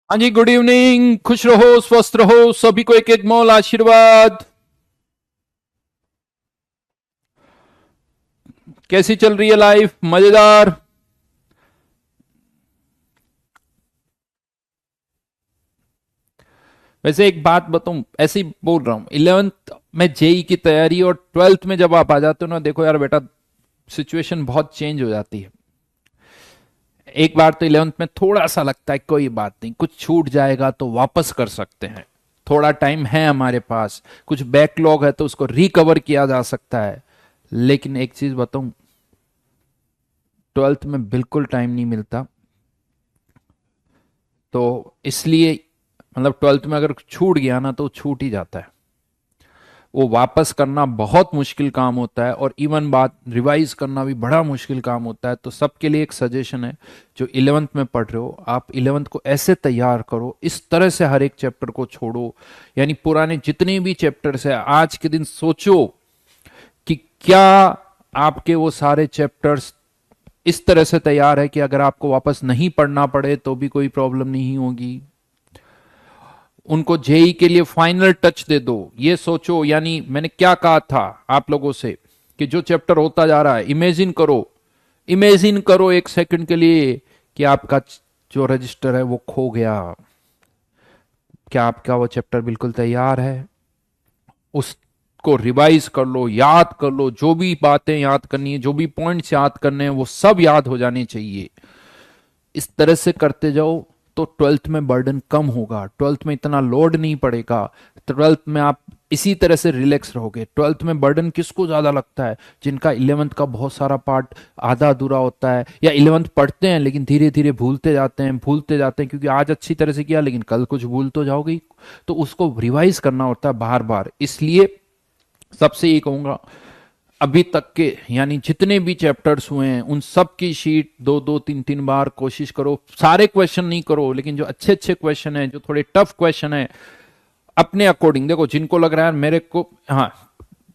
हाँ जी, good evening. खुश रहो, स्वस्थ रहो, सभी को एक एक मौल आशीर्वाद। कैसी चल रही है लाइफ? मजेदार? वैसे एक बात बताऊं, ऐसे ही बोल रहा हूं, 11th में जेई की तैयारी और 12th में जब आप आ जाते हो ना, देखो यार बेटा, सिचुएशन बहुत चेंज हो जाती है। एक बार तो 11th में थोड़ा सा लगता है कोई बात नहीं, कुछ छूट जाएगा तो वापस कर सकते हैं, थोड़ा टाइम है हमारे पास, कुछ बैकलॉग है तो उसको रिकवर किया जा सकता है। लेकिन एक चीज बताऊं, 12th में बिल्कुल टाइम नहीं मिलता। तो इसलिए मतलब 12th में अगर छूट गया ना तो छूट ही जाता है। वो वापस करना बहुत मुश्किल काम होता है, और इवन बात रिवाइज करना भी बड़ा मुश्किल काम होता है। तो सबके लिए एक सजेशन है, जो 11th में पढ़ रहे हो, आप 11th को ऐसे तैयार करो, इस तरह से हर एक चैप्टर को छोड़ो। यानी पुराने जितने भी चैप्टर्स है, आज के दिन सोचो कि क्या आपके वो सारे चैप्टर्स इस तरह से तैयार है कि अगर आपको वापस नहीं पढ़ना पड़े तो भी कोई प्रॉब्लम नहीं होगी। उनको जेई के लिए फाइनल टच दे दो, ये सोचो। यानी मैंने क्या कहा था आप लोगों से, कि जो चैप्टर होता जा रहा है, इमेजिन करो, इमेजिन करो एक सेकंड के लिए कि आपका जो रजिस्टर है वो खो गया। क्या आपका वो चैप्टर बिल्कुल तैयार है? उसको रिवाइज कर लो, याद कर लो, जो भी बातें याद करनी है, जो भी पॉइंट्स याद करने हैं, वो सब याद हो जाने चाहिए। इस तरह से करते जाओ तो 12th में बर्डन कम होगा, 12th में इतना लोड नहीं पड़ेगा। 12th में आप इसी तरह से रिलैक्स रहोगे। 12th में बर्डन किसको ज्यादा लगता है? जिनका 11th का बहुत सारा पार्ट आधा अधूरा होता है, या 11th पढ़ते हैं लेकिन धीरे धीरे भूलते जाते हैं, भूलते जाते हैं, क्योंकि आज अच्छी तरह से किया लेकिन कल कुछ भूल तो जाओगे ही। तो उसको रिवाइज करना होता है बार बार। इसलिए सबसे ये कहूंगा, अभी तक के यानी जितने भी चैप्टर्स हुए हैं उन सब की शीट दो दो तीन तीन बार कोशिश करो। सारे क्वेश्चन नहीं करो, लेकिन जो अच्छे अच्छे क्वेश्चन हैं, जो थोड़े टफ क्वेश्चन हैं, अपने अकॉर्डिंग देखो। जिनको लग रहा है मेरे को, हाँ,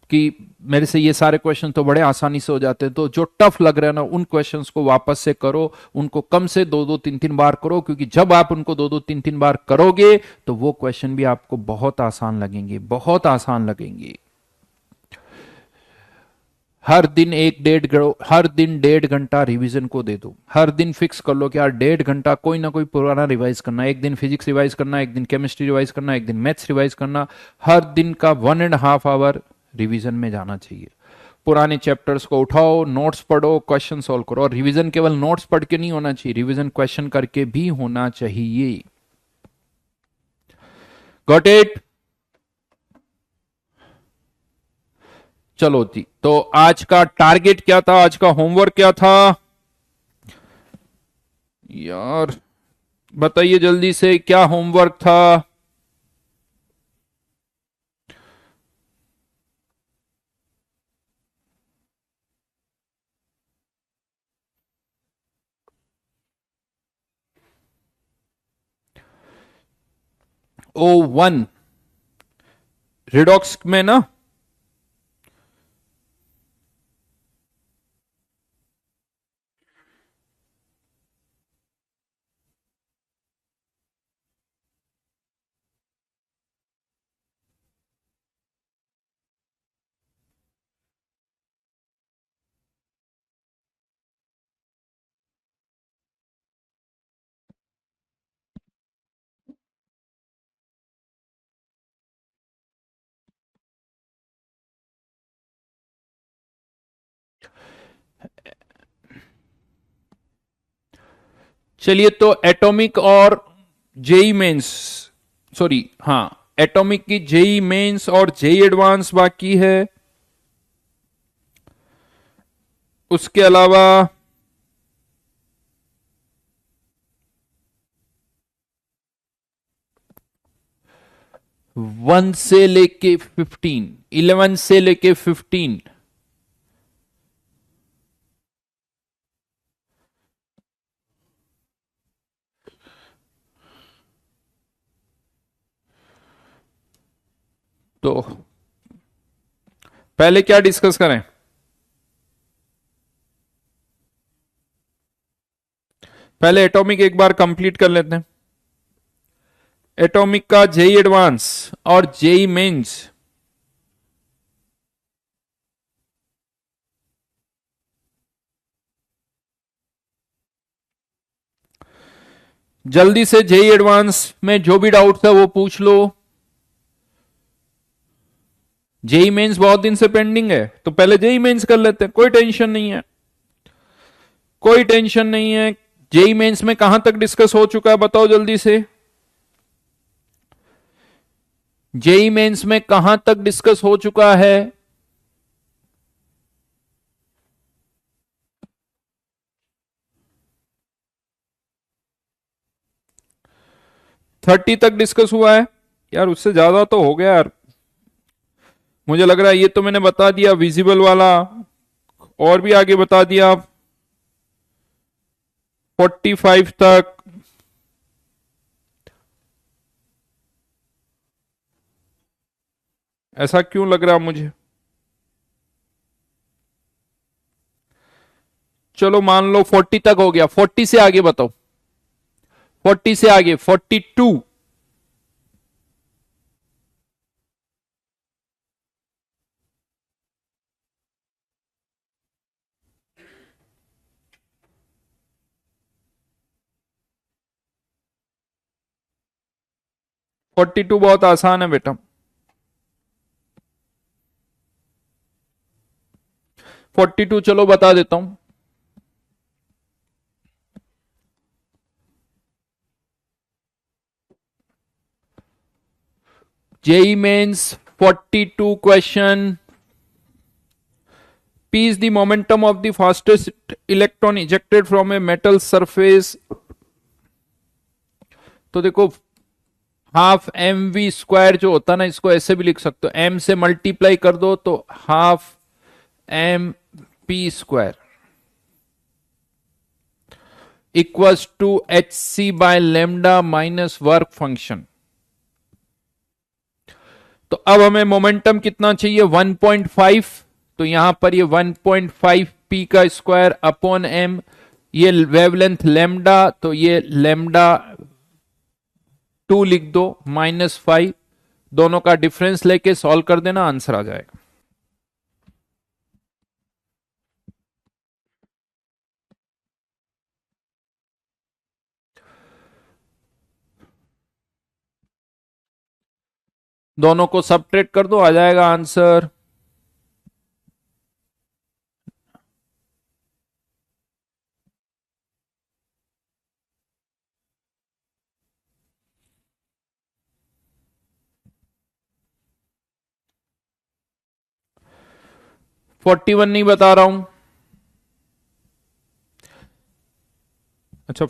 कि मेरे से ये सारे क्वेश्चन तो बड़े आसानी से हो जाते हैं, तो जो टफ लग रहा है ना, उन क्वेश्चंस को वापस से करो। उनको कम से दो दो तीन तीन बार करो, क्योंकि जब आप उनको दो दो तीन तीन बार करोगे तो वो क्वेश्चन भी आपको बहुत आसान लगेंगे, बहुत आसान लगेंगे। हर दिन 1.5 घंटा रिवीजन को दे दो। हर दिन फिक्स कर लो कि यार 1.5 घंटा कोई ना कोई पुराना रिवाइज करना है। एक दिन फिजिक्स रिवाइज करना, एक दिन केमिस्ट्री रिवाइज करना, एक दिन मैथ्स रिवाइज करना। हर दिन का 1.5 आवर रिवीजन में जाना चाहिए। पुराने चैप्टर्स को उठाओ, नोट्स पढ़ो, क्वेश्चन सॉल्व करो। और रिवीजन केवल नोट्स पढ़ के नहीं होना चाहिए, रिवीजन क्वेश्चन करके भी होना चाहिए। Got it? चलो जी, तो आज का टारगेट क्या था, आज का होमवर्क क्या था यार? बताइए जल्दी से, क्या होमवर्क था? O1 रिडॉक्स में ना? चलिए, तो एटॉमिक और जेई मेंस, सॉरी, हाँ, एटॉमिक की जेई मेंस और जेई एडवांस बाकी है। उसके अलावा 1 से लेके 15, 11 से लेके 15। तो पहले क्या डिस्कस करें? पहले एटॉमिक एक बार कंप्लीट कर लेते हैं। एटॉमिक का जेई एडवांस और जेई मेंस, जल्दी से जेई एडवांस में जो भी डाउट था वो पूछ लो। जेई मेंस बहुत दिन से पेंडिंग है तो पहले जेई मेंस कर लेते हैं, कोई टेंशन नहीं है, कोई टेंशन नहीं है। जेई मेंस में कहां तक डिस्कस हो चुका है बताओ जल्दी से। जेई मेंस में कहां तक डिस्कस हो चुका है? थर्टी तक डिस्कस हुआ है यार, उससे ज्यादा तो हो गया यार, मुझे लग रहा है। ये तो मैंने बता दिया विजिबल वाला, और भी आगे बता दिया 45 तक। ऐसा क्यों लग रहा मुझे? चलो मान लो 40 तक हो गया, 40 से आगे बताओ, 40 से आगे 42। 42 बहुत आसान है बेटा। 42 चलो बता देता हूं। JEE Mains 42 question. P is the momentum of the fastest electron ejected from a metal surface। तो देखो हाफ एम वी स्क्वायर जो होता है ना, इसको ऐसे भी लिख सकते हो, एम से मल्टीप्लाई कर दो तो half M P square equals to H C by lambda minus work function. तो अब हमें मोमेंटम कितना चाहिए? 1.5। तो यहां पर ये 1.5 पी का स्क्वायर अपॉन एम, ये वेवलेंथ लेमडा, तो ये लेमडा 2 लिख दो -5, दोनों का डिफरेंस लेके सॉल्व कर देना, आंसर आ जाएगा। दोनों को सबट्रैक्ट कर दो, आ जाएगा आंसर। फोर्टी वन नहीं बता रहा हूं। अच्छा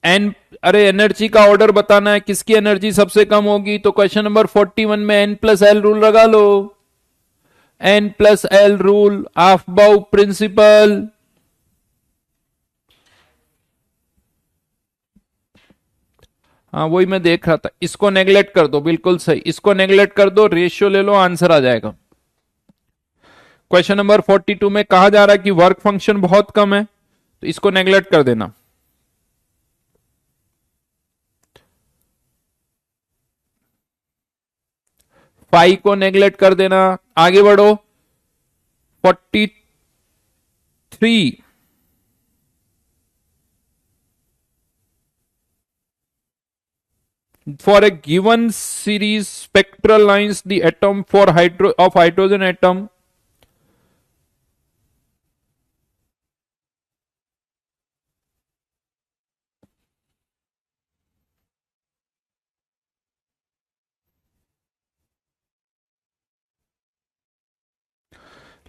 एन, अरे एनर्जी का ऑर्डर बताना है, किसकी एनर्जी सबसे कम होगी। तो क्वेश्चन नंबर 41 में एन प्लस एल रूल लगा लो। N plus L rule, Aufbau principle. हाँ वही मैं देख रहा था, इसको नेग्लेक्ट कर दो, बिल्कुल सही, इसको नेग्लेक्ट कर दो, रेशियो ले लो, आंसर आ जाएगा। क्वेश्चन नंबर 42 में कहा जा रहा है कि वर्क फंक्शन बहुत कम है, तो इसको नेग्लेक्ट कर देना। फाइव को नेग्लेक्ट कर देना, आगे बढ़ो। 43, for a given series spectral lines the atom for of hydrogen atom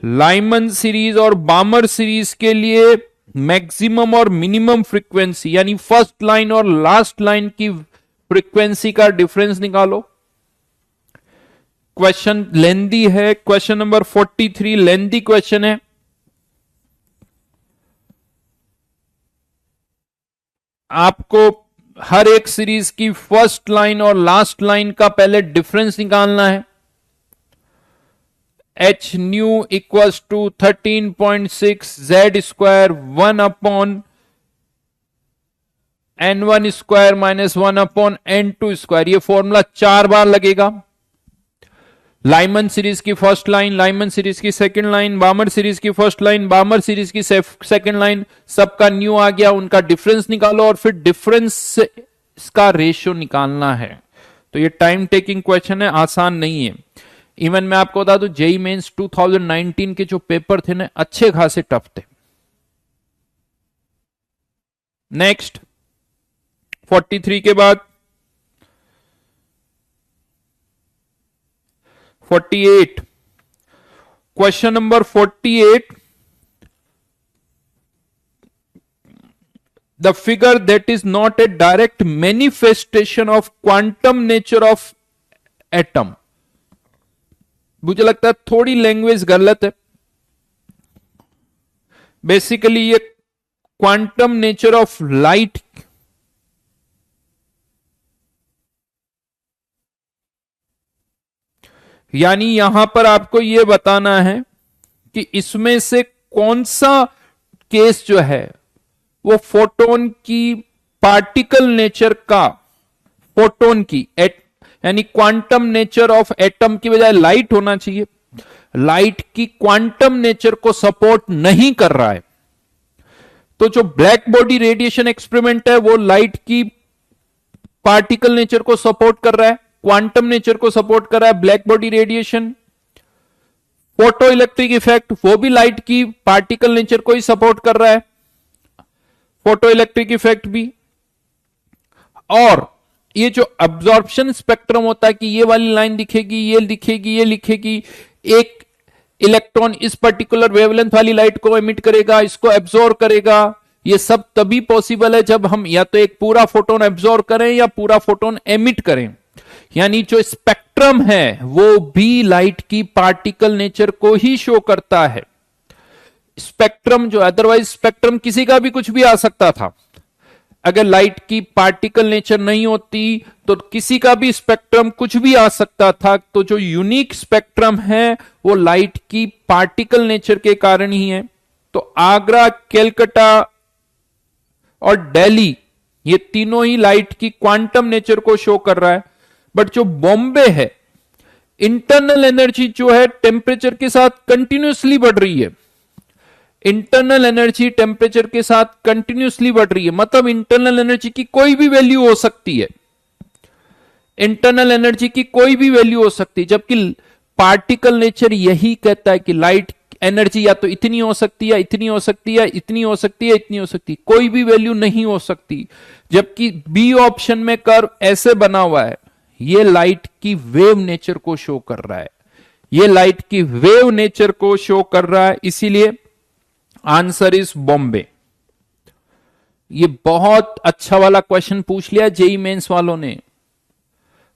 Lyman series और बामर सीरीज के लिए मैक्सिमम और मिनिमम फ्रीक्वेंसी यानी फर्स्ट लाइन और लास्ट लाइन की फ्रीक्वेंसी का डिफरेंस निकालो। क्वेश्चन लेंदी है, क्वेश्चन नंबर 43 लेंदी क्वेश्चन है। आपको हर एक सीरीज की फर्स्ट लाइन और लास्ट लाइन का पहले डिफरेंस निकालना है। H nu equals to 13.6 Z square 1 upon n1 square minus 1/n2 square, ये फॉर्मूला 4 बार लगेगा। लाइमन सीरीज की फर्स्ट लाइन, लाइमन सीरीज की सेकंड लाइन, बामर सीरीज की फर्स्ट लाइन, बामर सीरीज की सेकंड लाइन, सबका न्यू आ गया, उनका डिफरेंस निकालो और फिर डिफरेंस का रेशियो निकालना है। तो ये टाइम टेकिंग क्वेश्चन है, आसान नहीं है। इवन मैं आपको बता दूं जेई मेंस 2019 के जो पेपर थे ना, अच्छे खासे टफ थे। नेक्स्ट 43 के बाद 48, question number 48, the figure that is not a direct manifestation of quantum nature of atom। मुझे लगता है थोड़ी लैंग्वेज गलत है। बेसिकली ये क्वांटम नेचर ऑफ लाइट, यानी यहां पर आपको यह बताना है कि इसमें से कौन सा केस जो है वो फोटोन की पार्टिकल नेचर का, फोटोन की यानी क्वांटम नेचर ऑफ एटम की बजाय लाइट होना चाहिए, लाइट की क्वांटम नेचर को सपोर्ट नहीं कर रहा है। तो जो ब्लैक बॉडी रेडिएशन एक्सपेरिमेंट है वो लाइट की पार्टिकल नेचर को सपोर्ट कर रहा है, क्वांटम नेचर को सपोर्ट कर रहा है black body radiation. Photo electric effect वो भी लाइट की पार्टिकल नेचर को ही सपोर्ट कर रहा है, फोटो इलेक्ट्रिक इफेक्ट भी। और ये जो अब्जॉर्प्शन स्पेक्ट्रम होता है कि ये वाली लाइन दिखेगी, ये दिखेगी, ये लिखेगी, एक इलेक्ट्रॉन इस पर्टिकुलर वेवलेंथ वाली लाइट को एमिट करेगा, इसको एब्जॉर्ब करेगा, ये सब तभी पॉसिबल है जब हम या तो एक पूरा फोटोन एब्जॉर्ब करें या पूरा फोटोन एमिट करें। यानी जो स्पेक्ट्रम है वो भी लाइट की पार्टिकल नेचर को ही शो करता है। स्पेक्ट्रम जो, अदरवाइज स्पेक्ट्रम किसी का भी कुछ भी आ सकता था, अगर लाइट की पार्टिकल नेचर नहीं होती तो किसी का भी स्पेक्ट्रम कुछ भी आ सकता था। तो जो यूनिक स्पेक्ट्रम है वो लाइट की पार्टिकल नेचर के कारण ही है। तो आगरा, कैलकाटा और दिल्ली, ये तीनों ही लाइट की क्वांटम नेचर को शो कर रहा है। बट जो बॉम्बे है, इंटरनल एनर्जी जो है टेम्परेचर के साथ कंटिन्यूसली बढ़ रही है, इंटरनल एनर्जी टेम्परेचर के साथ कंटिन्यूसली बढ़ रही है। मतलब इंटरनल एनर्जी की कोई भी वैल्यू हो सकती है, इंटरनल एनर्जी की कोई भी वैल्यू हो सकती है, जबकि पार्टिकल नेचर यही कहता है कि लाइट एनर्जी या तो इतनी हो सकती है, इतनी हो सकती है, इतनी हो सकती है, इतनी हो सकती है, कोई भी वैल्यू नहीं हो सकती। जबकि बी ऑप्शन में कर्व ऐसे बना हुआ है, ये लाइट की वेव नेचर को शो कर रहा है, ये लाइट की वेव नेचर को शो कर रहा है, इसीलिए आंसर इज बॉम्बे। ये बहुत अच्छा वाला क्वेश्चन पूछ लिया जेई मेंस वालों ने,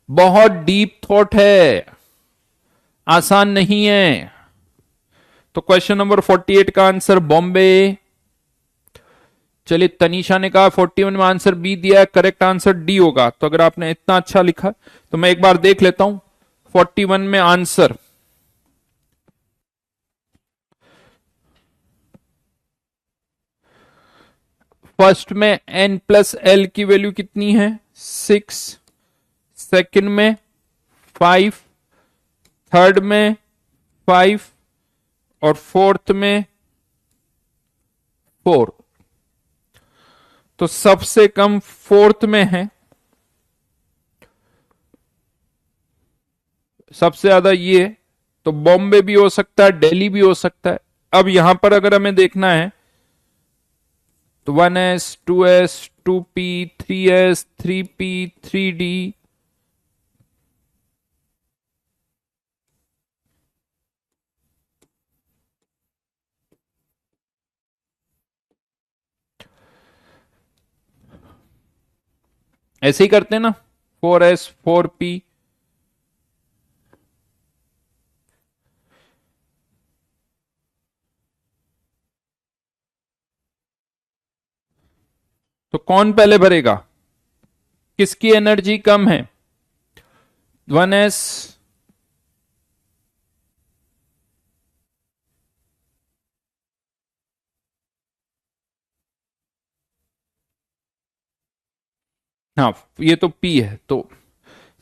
बहुत डीप थॉट है, आसान नहीं है। तो क्वेश्चन नंबर 48 का आंसर बॉम्बे। चलिए, तनीषा ने कहा 41 में आंसर बी दिया है, करेक्ट आंसर डी होगा। तो अगर आपने इतना अच्छा लिखा तो मैं एक बार देख लेता हूं 41 में आंसर। फर्स्ट में n प्लस एल की वैल्यू कितनी है 6, सेकंड में 5, थर्ड में 5 और फोर्थ में 4। तो सबसे कम फोर्थ में है, सबसे ज्यादा ये। तो बॉम्बे भी हो सकता है, दिल्ली भी हो सकता है। अब यहां पर अगर हमें देखना है तो 1s 2s 2p 3s 3p 3d, ऐसे ही करते हैं ना, 4s 4p। तो कौन पहले भरेगा, किसकी एनर्जी कम है, 1s हाँ, ये तो पी है, तो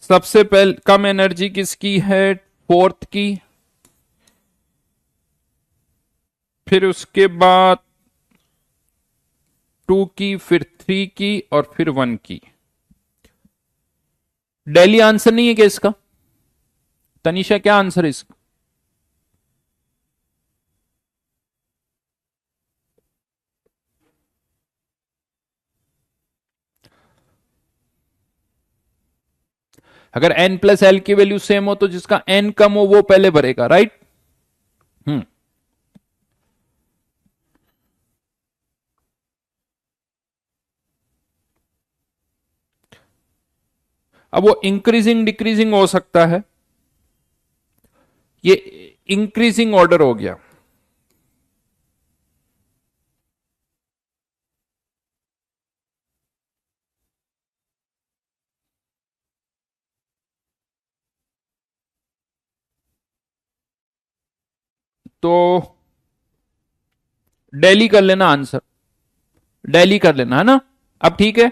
सबसे पहले कम एनर्जी किसकी है? फोर्थ की, फिर उसके बाद टू की, फिर थ्री की, और फिर वन की। डेली आंसर नहीं है क्या इसका? तनिषा, क्या आंसर है इसका? अगर n प्लस एल की वैल्यू सेम हो तो जिसका n कम हो वो पहले भरेगा, राइट? हम्म। अब वो इंक्रीजिंग डिक्रीजिंग हो सकता है, ये इंक्रीजिंग ऑर्डर हो गया। तो डेली कर लेना आंसर, डेली कर लेना, है ना? अब ठीक है।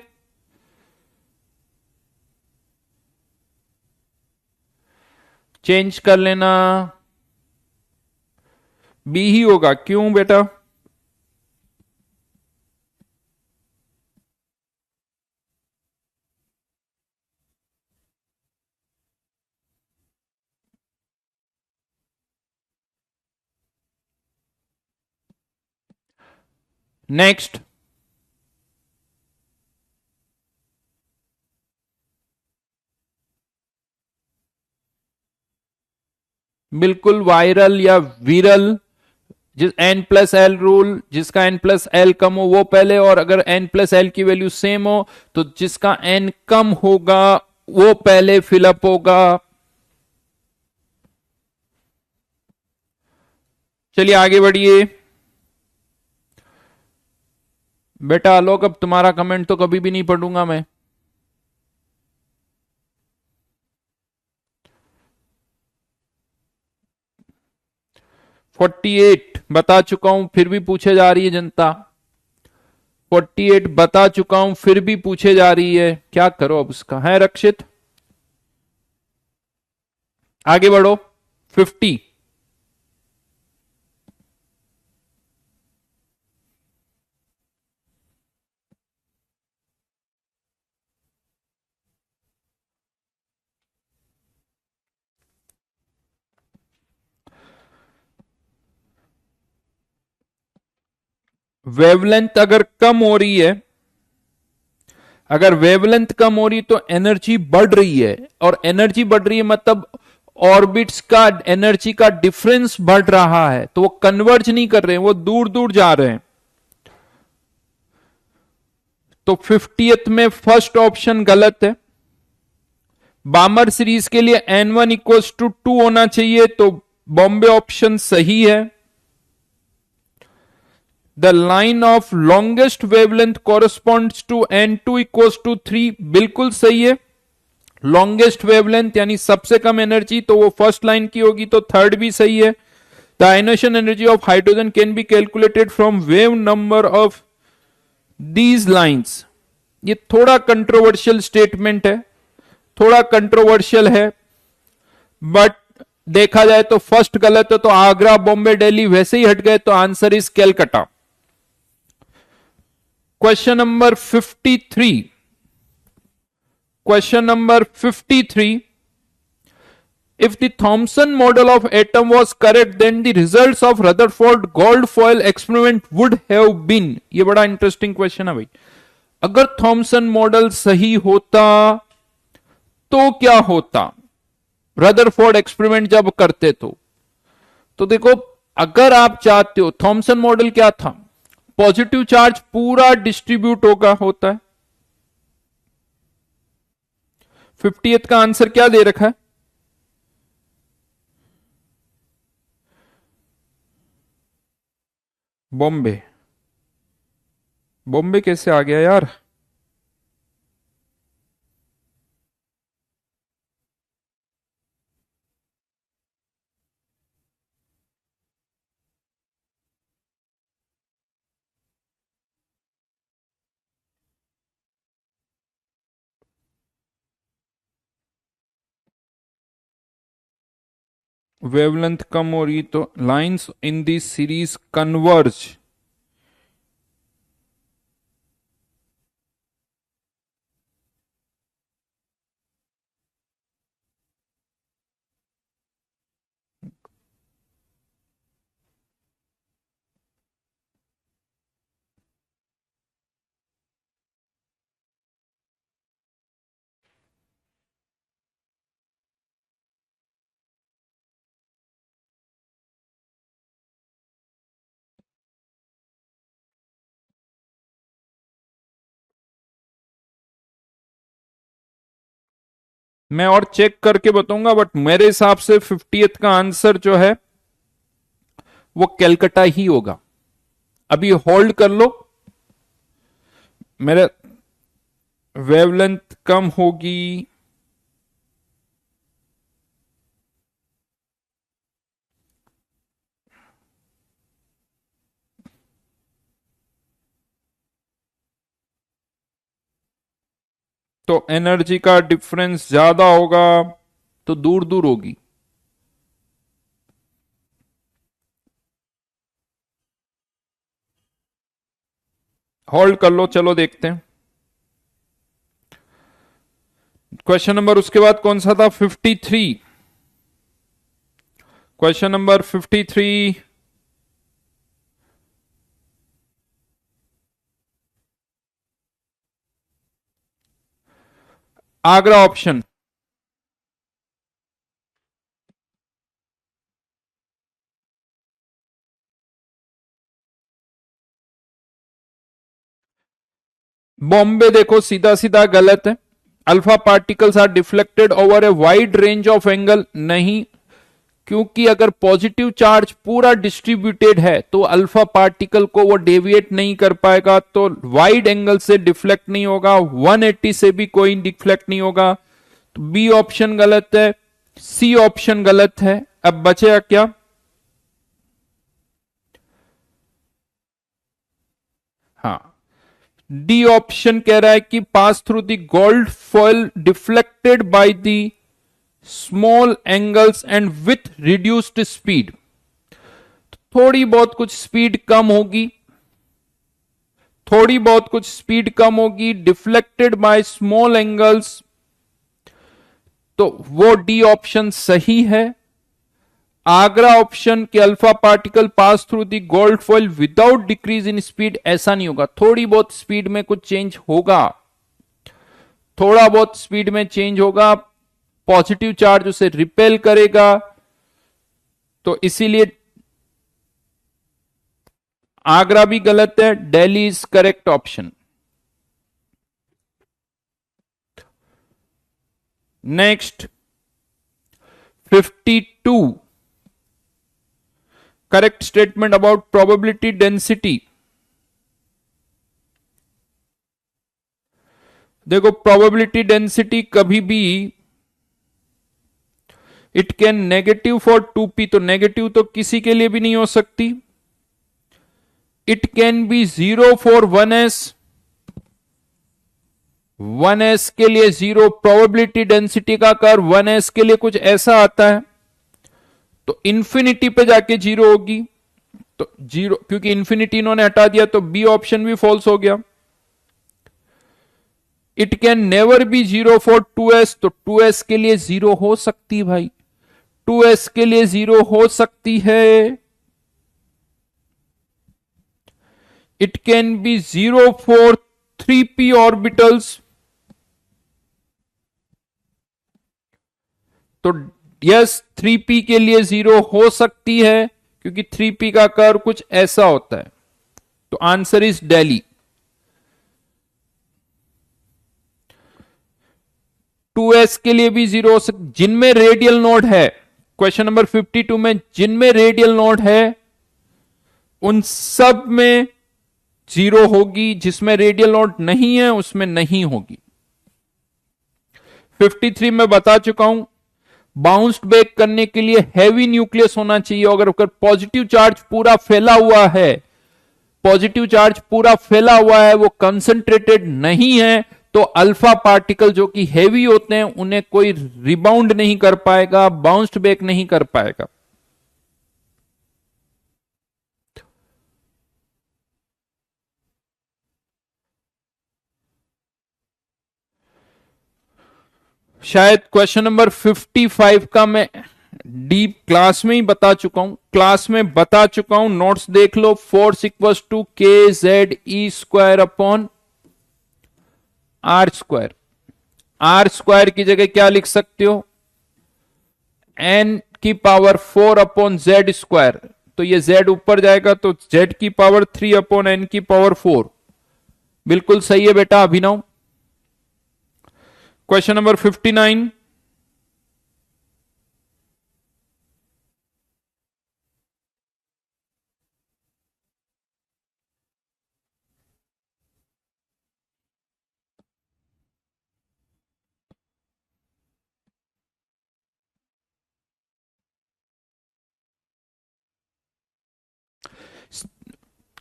चेंज कर लेना, बी ही होगा। क्यों बेटा? नेक्स्ट। बिल्कुल वायरल या विरल, जिस एन प्लस एल रूल, जिसका एन प्लस एल कम हो वो पहले, और अगर एन प्लस एल की वैल्यू सेम हो तो जिसका एन कम होगा वो पहले फिलअप होगा। चलिए आगे बढ़िए। बेटा आलोक, अब तुम्हारा कमेंट तो कभी भी नहीं पढ़ूंगा मैं। 48 बता चुका हूं, फिर भी पूछे जा रही है जनता। 48 बता चुका हूं, फिर भी पूछे जा रही है, क्या करो अब उसका, है रक्षित? आगे बढ़ो। 50। वेवलेंथ अगर कम हो रही है, अगर वेवलेंथ कम हो रही तो एनर्जी बढ़ रही है, और एनर्जी बढ़ रही है मतलब ऑर्बिट्स का एनर्जी का डिफरेंस बढ़ रहा है, तो वो कन्वर्ज नहीं कर रहे हैं, वो दूर दूर जा रहे हैं। तो 50th में फर्स्ट ऑप्शन गलत है। बामर सीरीज के लिए n1 इक्वल्स टू 2 होना चाहिए, तो बॉम्बे ऑप्शन सही है। The line of longest wavelength corresponds to n2 equals to 3, बिल्कुल सही है। लॉन्गेस्ट वेवलेंथ यानी सबसे कम एनर्जी, तो वो फर्स्ट लाइन की होगी, तो थर्ड भी सही है। The ionisation energy of hydrogen can be calculated from wave number of these lines. ये थोड़ा कंट्रोवर्शियल स्टेटमेंट है, थोड़ा कंट्रोवर्शियल है, बट देखा जाए तो फर्स्ट गलत है, तो आगरा बॉम्बे दिल्ली वैसे ही हट गए, तो answer is Calcutta. Question number 53। Question number 53। If the Thomson model of atom was correct, then the results of Rutherford gold foil experiment would have been। ये बड़ा इंटरेस्टिंग क्वेश्चन है भाई। अगर थॉमसन मॉडल सही होता तो क्या होता, रदरफोर्ड एक्सपेरिमेंट जब करते तो देखो, अगर आप चाहते हो, थॉमसन मॉडल क्या था? पॉजिटिव चार्ज पूरा डिस्ट्रीब्यूट होगा, होता है। 50th का आंसर क्या दे रखा है? बॉम्बे। बॉम्बे कैसे आ गया यार? वेवलेंथ कम हो रही तो lines in this series converge. मैं और चेक करके बताऊंगा, बट मेरे हिसाब से 50th का आंसर जो है वो कैलकाटा ही होगा। अभी होल्ड कर लो, मेरे वेवलेंथ कम होगी। तो एनर्जी का डिफरेंस ज्यादा होगा तो दूर दूर होगी। होल्ड कर लो, चलो देखते हैं। क्वेश्चन नंबर उसके बाद कौन सा था? 53। Question number 53। Agra option. Bombay देखो सीधा सीधा गलत है। Alpha particles are deflected over a wide range of angle, नहीं, क्योंकि अगर पॉजिटिव चार्ज पूरा डिस्ट्रीब्यूटेड है तो अल्फा पार्टिकल को वो डेविएट नहीं कर पाएगा, तो वाइड एंगल से डिफ्लेक्ट नहीं होगा, 180 से भी कोई डिफ्लेक्ट नहीं होगा। तो बी ऑप्शन गलत है, सी ऑप्शन गलत है। अब बचेगा क्या? हाँ, डी ऑप्शन कह रहा है कि pass through the gold foil deflected by the small angles and with reduced speed. थोड़ी बहुत कुछ स्पीड कम होगी, थोड़ी बहुत कुछ स्पीड कम होगी, डिफ्लेक्टेड बाय स्मॉल एंगल्स, तो वो डी ऑप्शन सही है। आगरा ऑप्शन के alpha particle pass through the gold foil without decrease in speed, ऐसा नहीं होगा। थोड़ी बहुत स्पीड में कुछ चेंज होगा, थोड़ा बहुत स्पीड में चेंज होगा, पॉजिटिव चार्ज उसे रिपेल करेगा, तो इसीलिए आगरा भी गलत है। Delhi is correct option. Next 52, correct statement about probability density. देखो प्रोबेबिलिटी डेंसिटी कभी भी it can negative for 2p, तो नेगेटिव तो किसी के लिए भी नहीं हो सकती। It can be 0 for 1s, 1s के लिए 0। प्रोबेबिलिटी डेंसिटी का कर्व 1s के लिए कुछ ऐसा आता है, तो इंफिनिटी पे जाके 0 होगी, तो 0, क्योंकि इंफिनिटी इन्होंने हटा दिया तो बी ऑप्शन भी फॉल्स हो गया। It can never be 0 for 2s, तो 2s के लिए 0 हो सकती भाई, 2s के लिए 0 हो सकती है। It can be 0 for 3p orbitals, तो यस 3p के लिए 0 हो सकती है, क्योंकि 3p का कर्व कुछ ऐसा होता है। तो आंसर इज दिल्ली। 2s के लिए भी 0 हो सकती, जिनमें रेडियल नोड है, क्वेश्चन नंबर 52 में जिनमें रेडियल नोड है उन सब में 0 होगी, जिसमें रेडियल नोड नहीं है उसमें नहीं होगी। 53 में बता चुका हूं, बाउंस्ड बैक करने के लिए हैवी न्यूक्लियस होना चाहिए। अगर पॉजिटिव चार्ज पूरा फैला हुआ है, पॉजिटिव चार्ज पूरा फैला हुआ है, वो कंसंट्रेटेड नहीं है, तो अल्फा पार्टिकल जो कि हेवी होते हैं उन्हें कोई रिबाउंड नहीं कर पाएगा, बाउंस्ड बैक नहीं कर पाएगा। शायद क्वेश्चन नंबर 55 का मैं डीप क्लास में ही बता चुका हूं, नोट्स देख लो। Force equals to K Z E square upon R square. R square की जगह क्या लिख सकते हो, एन की पावर 4 अपॉन जेड स्क्वायर, तो ये जेड ऊपर जाएगा तो जेड की पावर 3 अपॉन एन की पावर 4। बिल्कुल सही है बेटा अभिनव। Question number 59।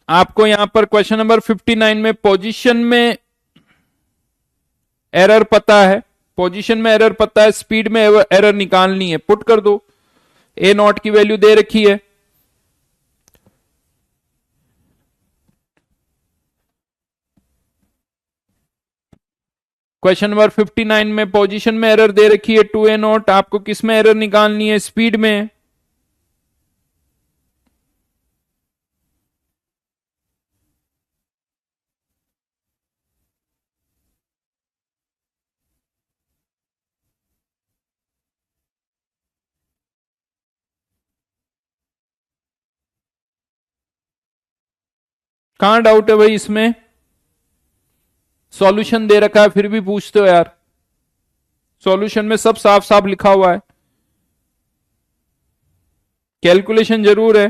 आपको यहां पर क्वेश्चन नंबर 59 में पोजीशन में एरर पता है, स्पीड में एरर निकालनी है, पुट कर दो। ए नॉट की वैल्यू दे रखी है, क्वेश्चन नंबर 59 में पोजीशन में एरर दे रखी है 2 ए नॉट। आपको किस में एरर निकालनी है, स्पीड में। कहां डाउट है भाई इसमें, सॉल्यूशन दे रखा है फिर भी पूछते हो यार। सॉल्यूशन में सब साफ साफ लिखा हुआ है, कैलकुलेशन जरूर है।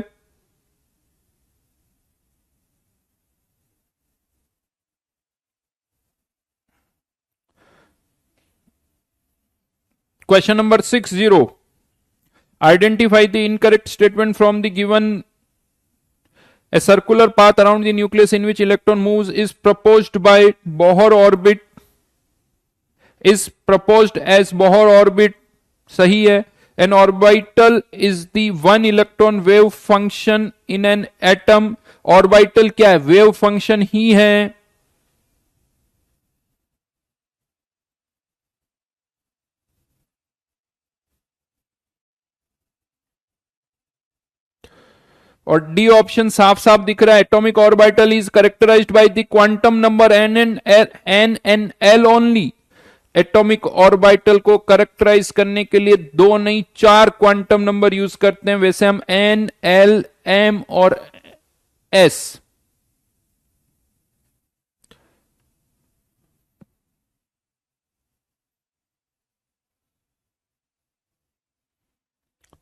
Question number 60, identify the incorrect statement from the given a circular path around the nucleus in which electron moves is proposed as Bohr orbit। सही है। an orbital is the one electron wave function in an atom। orbital क्या है, wave function ही है। और D option साफ साफ दिख रहा है, atomic orbital is characterised by the quantum number N L only. Atomic orbital को करेक्टराइज करने के लिए 2 नहीं 4 क्वांटम नंबर यूज करते हैं, वैसे हम एन एल एम और एस।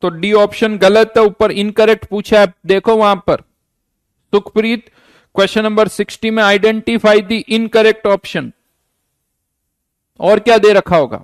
तो डी ऑप्शन गलत है, ऊपर इनकरेक्ट पूछा है, देखो वहां पर सुखप्रीत। क्वेश्चन नंबर 60 में आइडेंटिफाई द इनकरेक्ट ऑप्शन, और क्या दे रखा होगा।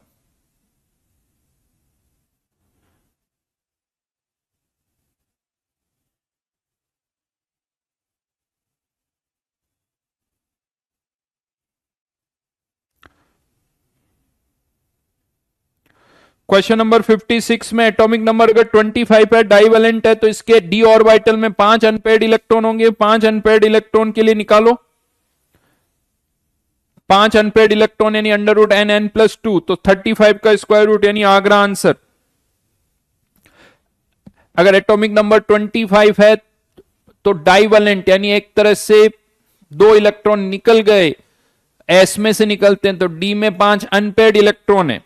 क्वेश्चन नंबर 56 में एटॉमिक नंबर अगर 25 है, डाइवेलेंट है, तो इसके डी ऑर्बिटल में 5 अनपेयर्ड इलेक्ट्रॉन होंगे। 5 अनपेयर्ड इलेक्ट्रॉन के लिए निकालो, 5 अनपेयर्ड इलेक्ट्रॉन यानी under root N N plus 2, तो 35 का स्क्वायर रूट यानी आगरा आंसर। अगर एटॉमिक नंबर 25 है तो डाइवेलेंट यानी एक तरह से 2 इलेक्ट्रॉन निकल गए, एस में से निकलते हैं, तो डी में 5 अनपेयर्ड इलेक्ट्रॉन है।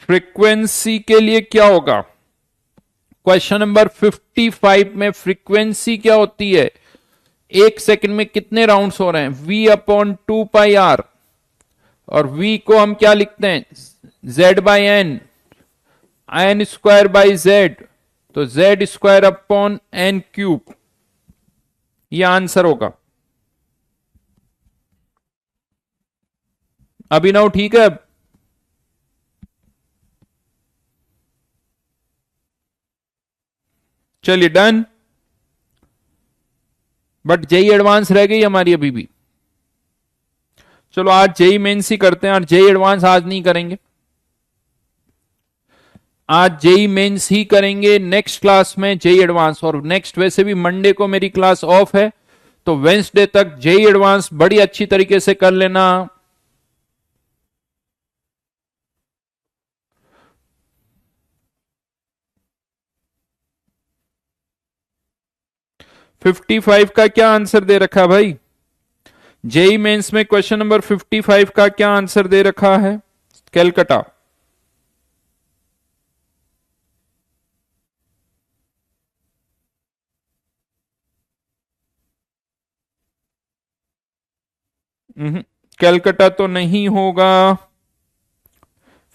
फ्रीक्वेंसी के लिए क्या होगा, क्वेश्चन नंबर 55 में फ्रीक्वेंसी क्या होती है, 1 सेकंड में कितने राउंड्स हो रहे हैं, v अपॉन 2 पाई आर, और v को हम क्या लिखते हैं, z by N, N square by Z, तो Z square upon N cube. ये आंसर होगा। अभिनव ठीक है? चलिए डन। बट जेई एडवांस रह गई हमारी अभी भी। चलो आज जेई मेंस ही करते हैं, और जेई एडवांस आज नहीं करेंगे, आज जेई मेंस ही करेंगे, नेक्स्ट क्लास में जेई एडवांस। और नेक्स्ट वैसे भी मंडे को मेरी क्लास ऑफ है, तो वेंसडे तक जेई एडवांस बड़ी अच्छी तरीके से कर लेना। 55 का क्या आंसर दे रखा भाई? जेई मेंस में क्वेश्चन नंबर 55 का क्या आंसर दे रखा है? कैलकाटा। कैलकाटा तो नहीं होगा।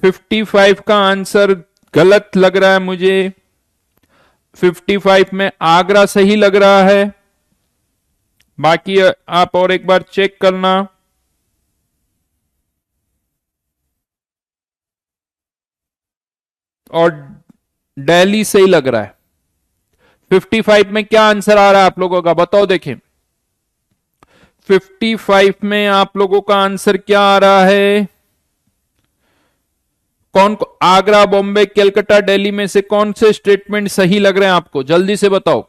55 का आंसर गलत लग रहा है मुझे। 55 में आगरा सही लग रहा है, बाकी आप और एक बार चेक करना। और दिल्ली सही लग रहा है। 55 में क्या आंसर आ रहा है आप लोगों का, बताओ देखें। 55 में आप लोगों का आंसर क्या आ रहा है? कौन, आगरा, बॉम्बे, कलकत्ता, दिल्ली में से कौन से स्टेटमेंट सही लग रहे हैं आपको, जल्दी से बताओ।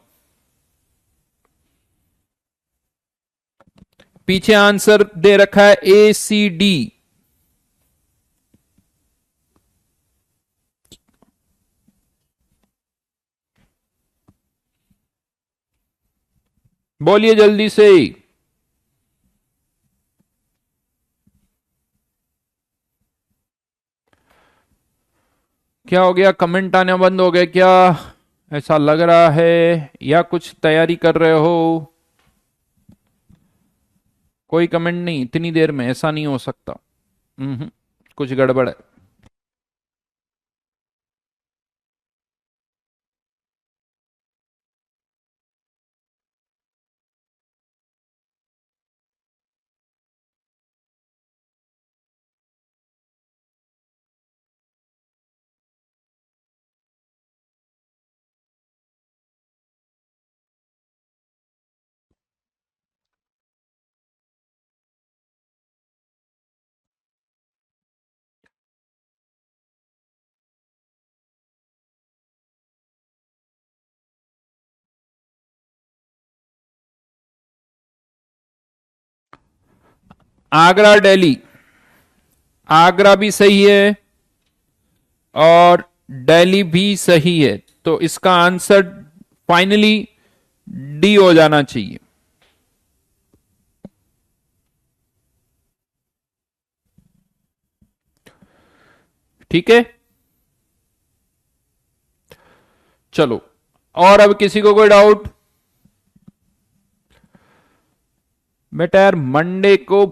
पीछे आंसर दे रखा है ए सी डी। बोलिए जल्दी से। क्या हो गया, कमेंट आने बंद हो गए क्या? ऐसा लग रहा है, या कुछ तैयारी कर रहे हो? कोई कमेंट नहीं इतनी देर में, ऐसा नहीं हो सकता। कुछ गड़बड़ है। आगरा दिल्ली, आगरा भी सही है और दिल्ली भी सही है, तो इसका आंसर फाइनली डी हो जाना चाहिए। ठीक है, चलो। और अब किसी को कोई डाउट? बेटा यार मंडे को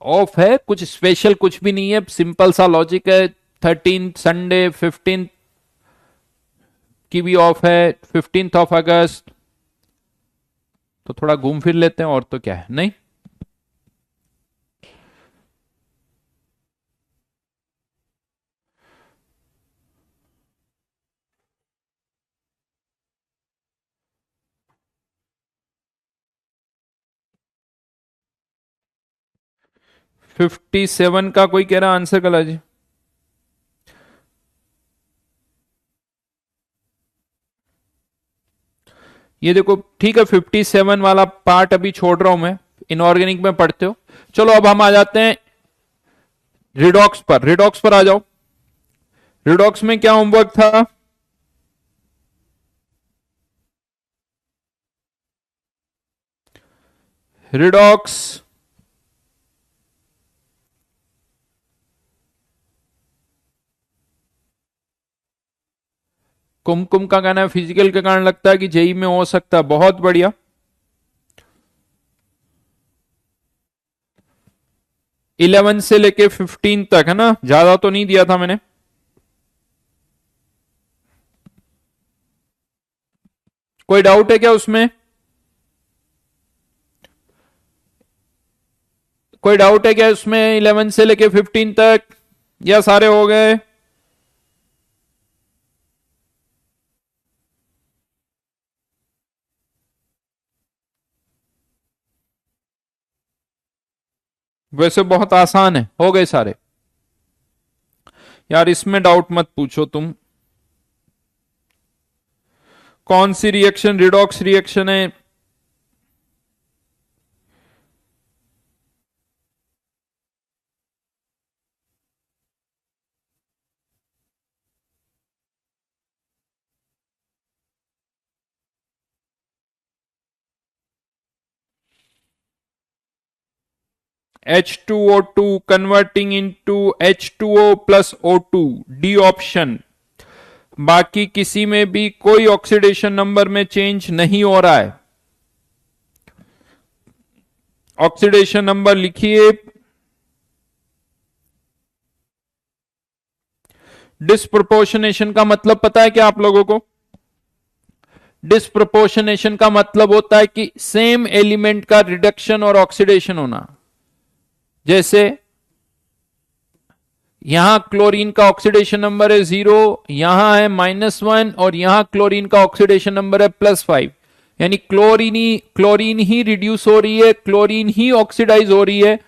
ऑफ है, कुछ स्पेशल कुछ भी नहीं है, सिंपल सा लॉजिक है। 13 संडे, 15 की भी ऑफ है, 15 अगस्त, तो थोड़ा घूम फिर लेते हैं, और तो क्या है, नहीं? फिफ्टी सेवन का कोई कह रहा आंसर गलत जी। ये देखो ठीक है, 57 वाला पार्ट अभी छोड़ रहा हूं मैं, इनऑर्गेनिक में पढ़ते हो। चलो अब हम आ जाते हैं रिडॉक्स पर, रिडॉक्स पर आ जाओ। रिडॉक्स में क्या होमवर्क था? रिडॉक्स, कुमकुम का कहना है फिजिकल के कारण लगता है कि जेई में हो सकता है, बहुत बढ़िया। 11 से लेके 15 तक है ना, ज्यादा तो नहीं दिया था मैंने। कोई डाउट है क्या उसमें? कोई डाउट है क्या उसमें? 11 से लेके 15 तक या सारे हो गए? वैसे बहुत आसान है, हो गए सारे यार, इसमें डाउट मत पूछो तुम। कौन सी रिएक्शन रिडॉक्स रिएक्शन है? H2O2 converting into H2O plus O2, D option. बाकी किसी में भी कोई ऑक्सीडेशन नंबर में चेंज नहीं हो रहा है। ऑक्सीडेशन नंबर लिखिए। डिस्प्रोपोर्शनेशन का मतलब पता है क्या आप लोगों को? डिस्प्रोपोर्शनेशन का मतलब होता है कि सेम एलिमेंट का रिडक्शन और ऑक्सीडेशन होना। जैसे यहां क्लोरीन का ऑक्सीडेशन नंबर है 0, यहां है -1 और यहां क्लोरीन का ऑक्सीडेशन नंबर है +5, यानी क्लोरीन ही रिड्यूस हो रही है, क्लोरीन ही ऑक्सीडाइज हो रही है।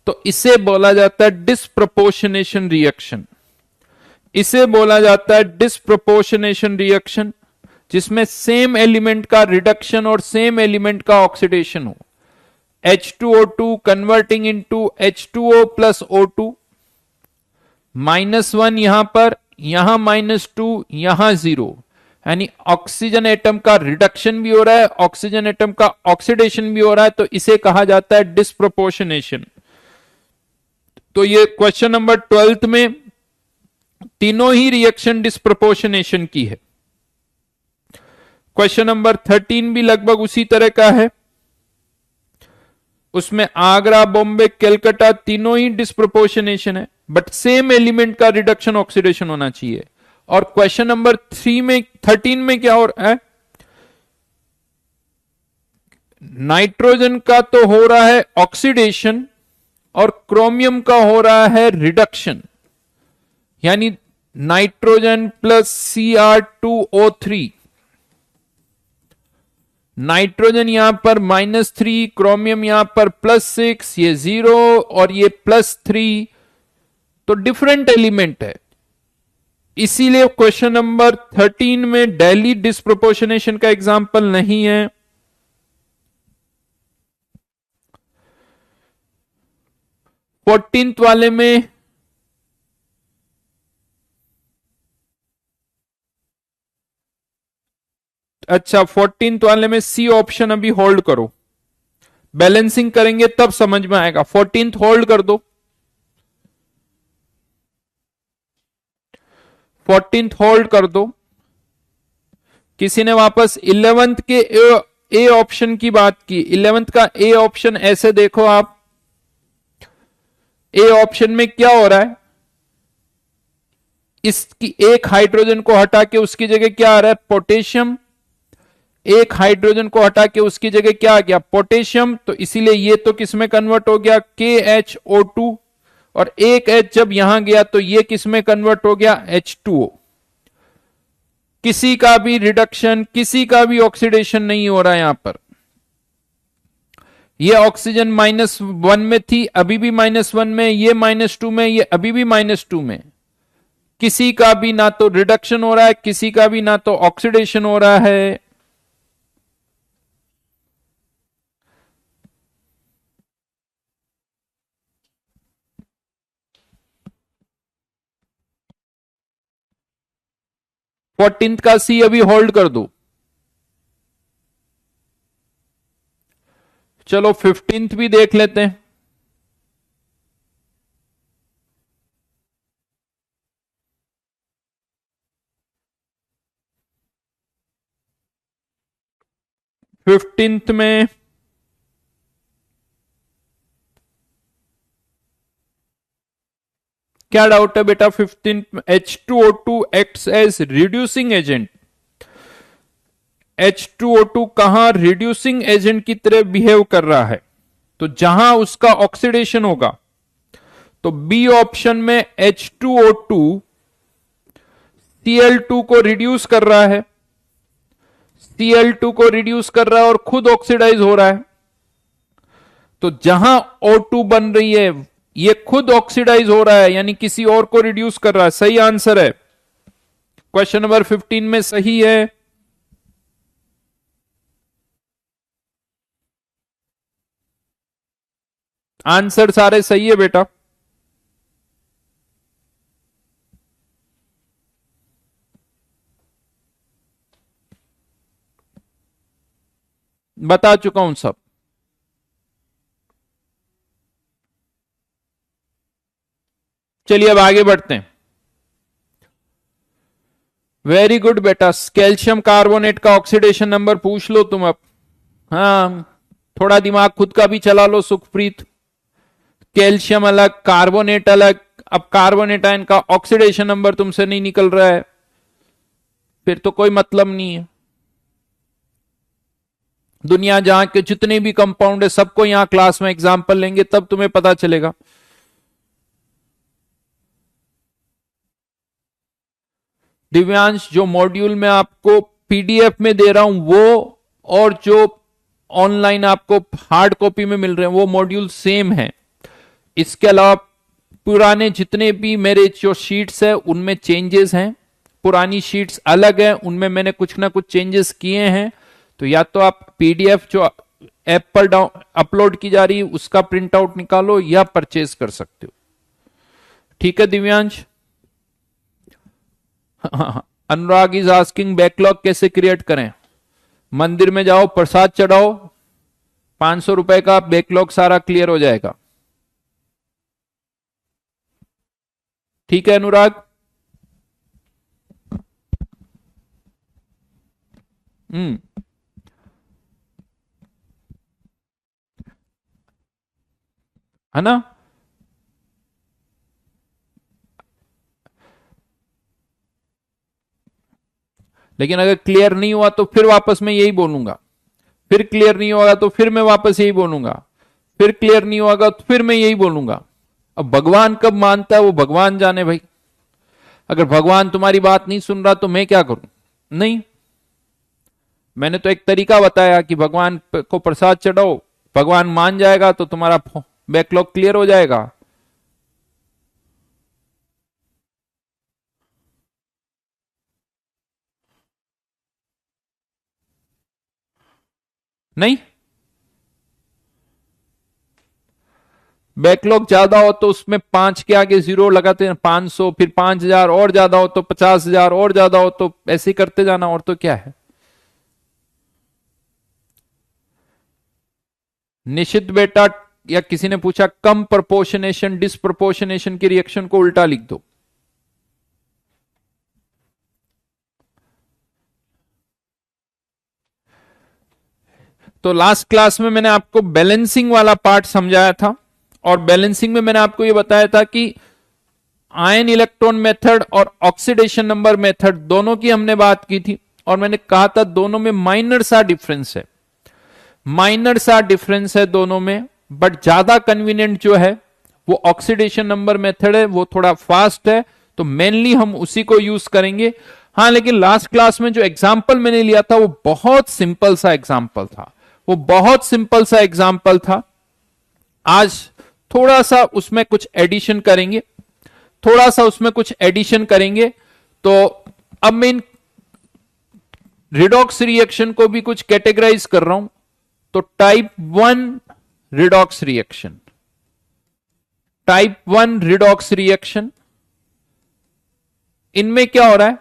तो इसे बोला जाता है डिस्प्रोपोर्शनेशन रिएक्शन। इसे बोला जाता है डिस्प्रोपोर्शनेशन रिएक्शन, जिसमें सेम एलिमेंट का रिडक्शन और सेम एलिमेंट का ऑक्सीडेशन हो। H2O2 converting into H2O plus O2, -1 यहां पर, यहां -2, यहां 0, यानी ऑक्सीजन एटम का रिडक्शन भी हो रहा है, ऑक्सीजन एटम का ऑक्सीडेशन भी हो रहा है। तो इसे कहा जाता है डिस्प्रोपोर्शनेशन। तो ये क्वेश्चन नंबर 12 में तीनों ही रिएक्शन डिस्प्रोपोर्शनेशन की है। क्वेश्चन नंबर 13 भी लगभग उसी तरह का है। उसमें आगरा, बॉम्बे, कलकत्ता तीनों ही डिस्प्रोपोर्शनेशन है, बट सेम एलिमेंट का रिडक्शन ऑक्सीडेशन होना चाहिए। और क्वेश्चन नंबर 13 में क्या हो रहा है? नाइट्रोजन का तो हो रहा है ऑक्सीडेशन और क्रोमियम का हो रहा है रिडक्शन, यानी नाइट्रोजन प्लस Cr2O3। नाइट्रोजन यहां पर -3, क्रोमियम यहां पर +6, ये 0 और ये +3, तो डिफरेंट एलिमेंट है। इसीलिए क्वेश्चन नंबर 13 में डेली डिस्प्रोपोर्शनेशन का एग्जाम्पल नहीं है। 14th वाले में अच्छा, 14th वाले में सी ऑप्शन अभी होल्ड करो, बैलेंसिंग करेंगे तब समझ में आएगा। 14th होल्ड कर दो, 14th होल्ड कर दो। किसी ने वापस 11th के ए ऑप्शन की बात की। 11th का ए ऑप्शन ऐसे देखो आप, ए ऑप्शन में क्या हो रहा है? इसकी एक हाइड्रोजन को हटा के उसकी जगह क्या आ रहा है? पोटेशियम। एक हाइड्रोजन को हटा के उसकी जगह क्या आ गया? पोटेशियम। तो इसीलिए ये तो किस में कन्वर्ट हो गया? KHO2। और एक H जब यहां गया तो ये किस में कन्वर्ट हो गया? H2O। किसी का भी रिडक्शन, किसी का भी ऑक्सीडेशन नहीं हो रहा है यहां पर। ये ऑक्सीजन -1 में थी, अभी भी -1 में, ये -2 में, ये अभी भी -2 में। किसी का भी ना तो रिडक्शन हो रहा है, किसी का भी ना तो ऑक्सीडेशन हो रहा है। फोर्टींथ का सी अभी होल्ड कर दो। चलो 15th भी देख लेते हैं। फिफ्टींथ में क्या डाउट है बेटा? 15th H2O2 acts as reducing agent. H2O2 कहां रिड्यूसिंग एजेंट की तरह बिहेव कर रहा है? तो जहां उसका ऑक्सीडेशन होगा, तो बी ऑप्शन में H2O2 Cl2 को रिड्यूस कर रहा है, Cl2 को रिड्यूस कर रहा है और खुद ऑक्सीडाइज हो रहा है। तो जहां O2 बन रही है ये खुद ऑक्सीडाइज हो रहा है, यानी किसी और को रिड्यूस कर रहा है। सही आंसर है, क्वेश्चन नंबर 15 में सही है। आंसर सारे सही है बेटा। बता चुका हूं सब। चलिए अब आगे बढ़ते हैं। वेरी गुड बेटा, कैल्शियम कार्बोनेट का ऑक्सीडेशन नंबर पूछ लो तुम अब। हाँ, थोड़ा दिमाग खुद का भी चला लो सुखप्रीत। कैल्शियम अलग, कार्बोनेट अलग। अब कार्बोनेट आयन का ऑक्सीडेशन नंबर तुमसे नहीं निकल रहा है, फिर तो कोई मतलब नहीं है। दुनिया जहां के जितने भी कंपाउंड है सबको यहां क्लास में एग्जाम्पल लेंगे तब तुम्हें पता चलेगा। दिव्यांश, जो मॉड्यूल में आपको पीडीएफ में दे रहा हूं वो और जो ऑनलाइन आपको हार्ड कॉपी में मिल रहे हैं वो मॉड्यूल सेम है। इसके अलावा पुराने जितने भी मेरे जो शीट्स है उनमें चेंजेस हैं, पुरानी शीट्स अलग है, उनमें मैंने कुछ ना कुछ चेंजेस किए हैं। तो या तो आप पीडीएफ जो ऐप पर अपलोड की जा रही है उसका प्रिंट आउट निकालो या परचेज कर सकते हो। ठीक है दिव्यांश। अनुराग इज आस्किंग बैकलॉग कैसे क्रिएट करें। मंदिर में जाओ, प्रसाद चढ़ाओ, 500 रुपए का बैकलॉग सारा क्लियर हो जाएगा। ठीक है अनुराग। है ना। लेकिन अगर क्लियर नहीं हुआ तो फिर वापस मैं यही बोलूंगा, फिर क्लियर नहीं होगा तो फिर मैं वापस यही बोलूंगा, फिर क्लियर नहीं होगा तो फिर मैं यही बोलूंगा। अब भगवान कब मानता है वो भगवान जाने भाई। अगर भगवान तुम्हारी बात नहीं सुन रहा तो मैं क्या करूं। नहीं, मैंने तो एक तरीका बताया कि भगवान को प्रसाद चढ़ाओ, भगवान मान जाएगा तो तुम्हारा बैकलॉग क्लियर हो जाएगा। नहीं, बैकलॉग ज्यादा हो तो उसमें 5 के आगे जीरो लगाते हैं, 500, फिर 5000, और ज्यादा हो तो 50,000, और ज्यादा हो तो ऐसे ही करते जाना, और तो क्या है। निश्चित बेटा, या किसी ने पूछा कम प्रोपोर्शनेशन डिसप्रोपोर्शनेशन की रिएक्शन को उल्टा लिख दो। तो लास्ट क्लास में मैंने आपको बैलेंसिंग वाला पार्ट समझाया था, और बैलेंसिंग में मैंने आपको यह बताया था कि आयन इलेक्ट्रॉन मेथड और ऑक्सीडेशन नंबर मेथड दोनों की हमने बात की थी, और मैंने कहा था दोनों में माइनर सा डिफरेंस है, माइनर सा डिफरेंस है दोनों में, बट ज्यादा कन्वीनियंट जो है वो ऑक्सीडेशन नंबर मेथड है, वो थोड़ा फास्ट है, तो मेनली हम उसी को यूज करेंगे। हाँ, लेकिन लास्ट क्लास में जो एग्जाम्पल मैंने लिया था वो बहुत सिंपल सा एग्जाम्पल था, वो बहुत सिंपल सा एग्जाम्पल था। आज थोड़ा सा उसमें कुछ एडिशन करेंगे, थोड़ा सा उसमें कुछ एडिशन करेंगे। तो अब मैं इन रिडॉक्स रिएक्शन को भी कुछ कैटेगराइज कर रहा हूं। तो type 1 redox reaction, type 1 redox reaction, इनमें क्या हो रहा है,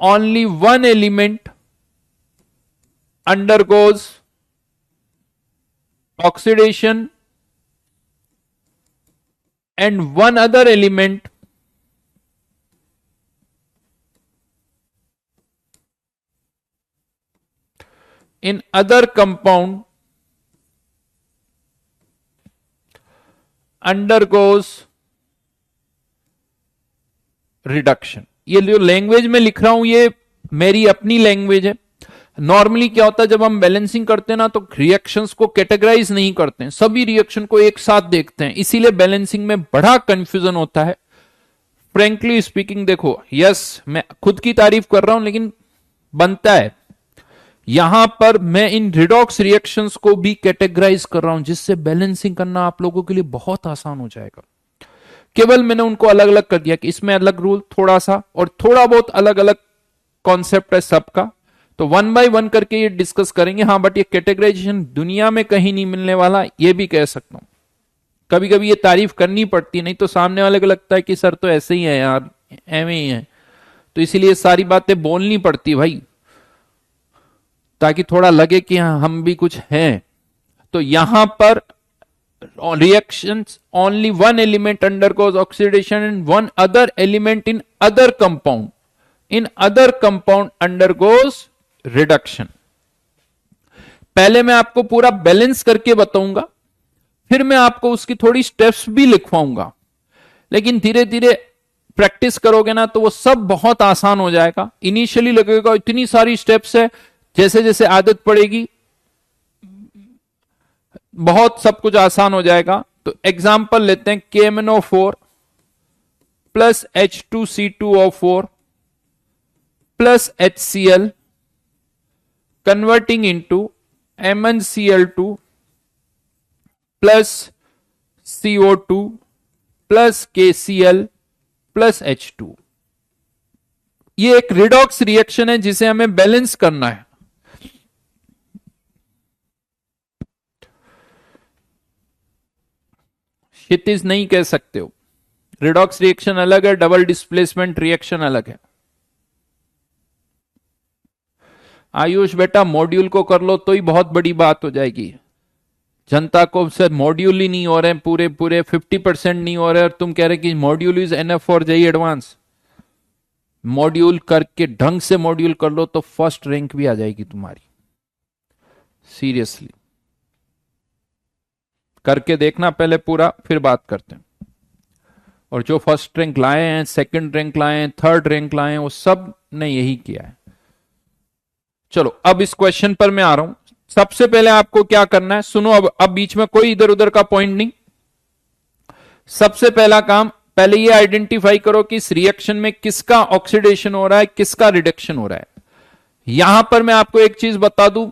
only one element undergoes oxidation and one other element in other compound undergoes reduction। ये जो लैंग्वेज में लिख रहा हूं ये मेरी अपनी लैंग्वेज है, नॉर्मली क्या होता है जब हम बैलेंसिंग करते हैं ना तो रिएक्शंस को कैटेगराइज नहीं करते हैं, सभी रिएक्शन को एक साथ देखते हैं, इसीलिए बैलेंसिंग में बड़ा कंफ्यूजन होता है। फ्रेंकली स्पीकिंग देखो, यस मैं खुद की तारीफ कर रहा हूं लेकिन बनता है, यहां पर मैं इन रिडॉक्स रिएक्शंस को भी कैटेगराइज कर रहा हूं जिससे बैलेंसिंग करना आप लोगों के लिए बहुत आसान हो जाएगा। केवल मैंने उनको अलग अलग कर दिया कि इसमें अलग रूल थोड़ा सा और थोड़ा बहुत अलग अलग कॉन्सेप्ट है सबका, तो वन बाय वन करके ये डिस्कस करेंगे। हाँ बट ये कैटेगराइजेशन दुनिया में कहीं नहीं मिलने वाला, ये भी कह सकता हूं। कभी कभी ये तारीफ करनी पड़ती, नहीं तो सामने वाले को लगता है कि सर तो ऐसे ही है यार, एवं ही है, तो इसीलिए सारी बातें बोलनी पड़ती भाई, ताकि थोड़ा लगे कि हाँ हम भी कुछ हैं। तो यहां पर reactions only one element undergoes oxidation and one other element in other compound undergoes reduction। पहले मैं आपको पूरा बैलेंस करके बताऊंगा, फिर मैं आपको उसकी थोड़ी स्टेप्स भी लिखवाऊंगा, लेकिन धीरे धीरे प्रैक्टिस करोगे ना तो वो सब बहुत आसान हो जाएगा। इनिशियली लगेगा इतनी सारी स्टेप्स है, जैसे जैसे आदत पड़ेगी बहुत सब कुछ आसान हो जाएगा। तो एग्जाम्पल लेते हैं, KMnO4 plus H2C2O4 plus HCl converting into MnCl2 plus CO2 plus KCl plus H2। ये एक रिडॉक्स रिएक्शन है जिसे हमें बैलेंस करना है। क्षितिज नहीं कह सकते हो, रिडॉक्स रिएक्शन अलग है, डबल डिस्प्लेसमेंट रिएक्शन अलग है। आयुष बेटा मॉड्यूल को कर लो तो ही बहुत बड़ी बात हो जाएगी। जनता को सर मॉड्यूल ही नहीं हो रहे, पूरे पूरे 50% नहीं हो रहे और तुम कह रहे कि module is NF for JEE advance. Module करके ढंग से मॉड्यूल कर लो तो फर्स्ट रैंक भी आ जाएगी तुम्हारी, सीरियसली करके देखना पहले पूरा, फिर बात करते हैं। और जो फर्स्ट रैंक लाए हैं, सेकंड रैंक लाए हैं, थर्ड रैंक लाए हैं, वो सब ने यही किया है। चलो अब इस क्वेश्चन पर मैं आ रहा हूं। सबसे पहले आपको क्या करना है, सुनो, अब बीच में कोई इधर उधर का पॉइंट नहीं। सबसे पहला काम, पहले ये आइडेंटिफाई करो कि इस रिएक्शन में किसका ऑक्सीडेशन हो रहा है, किसका रिडक्शन हो रहा है। यहां पर मैं आपको एक चीज बता दूं,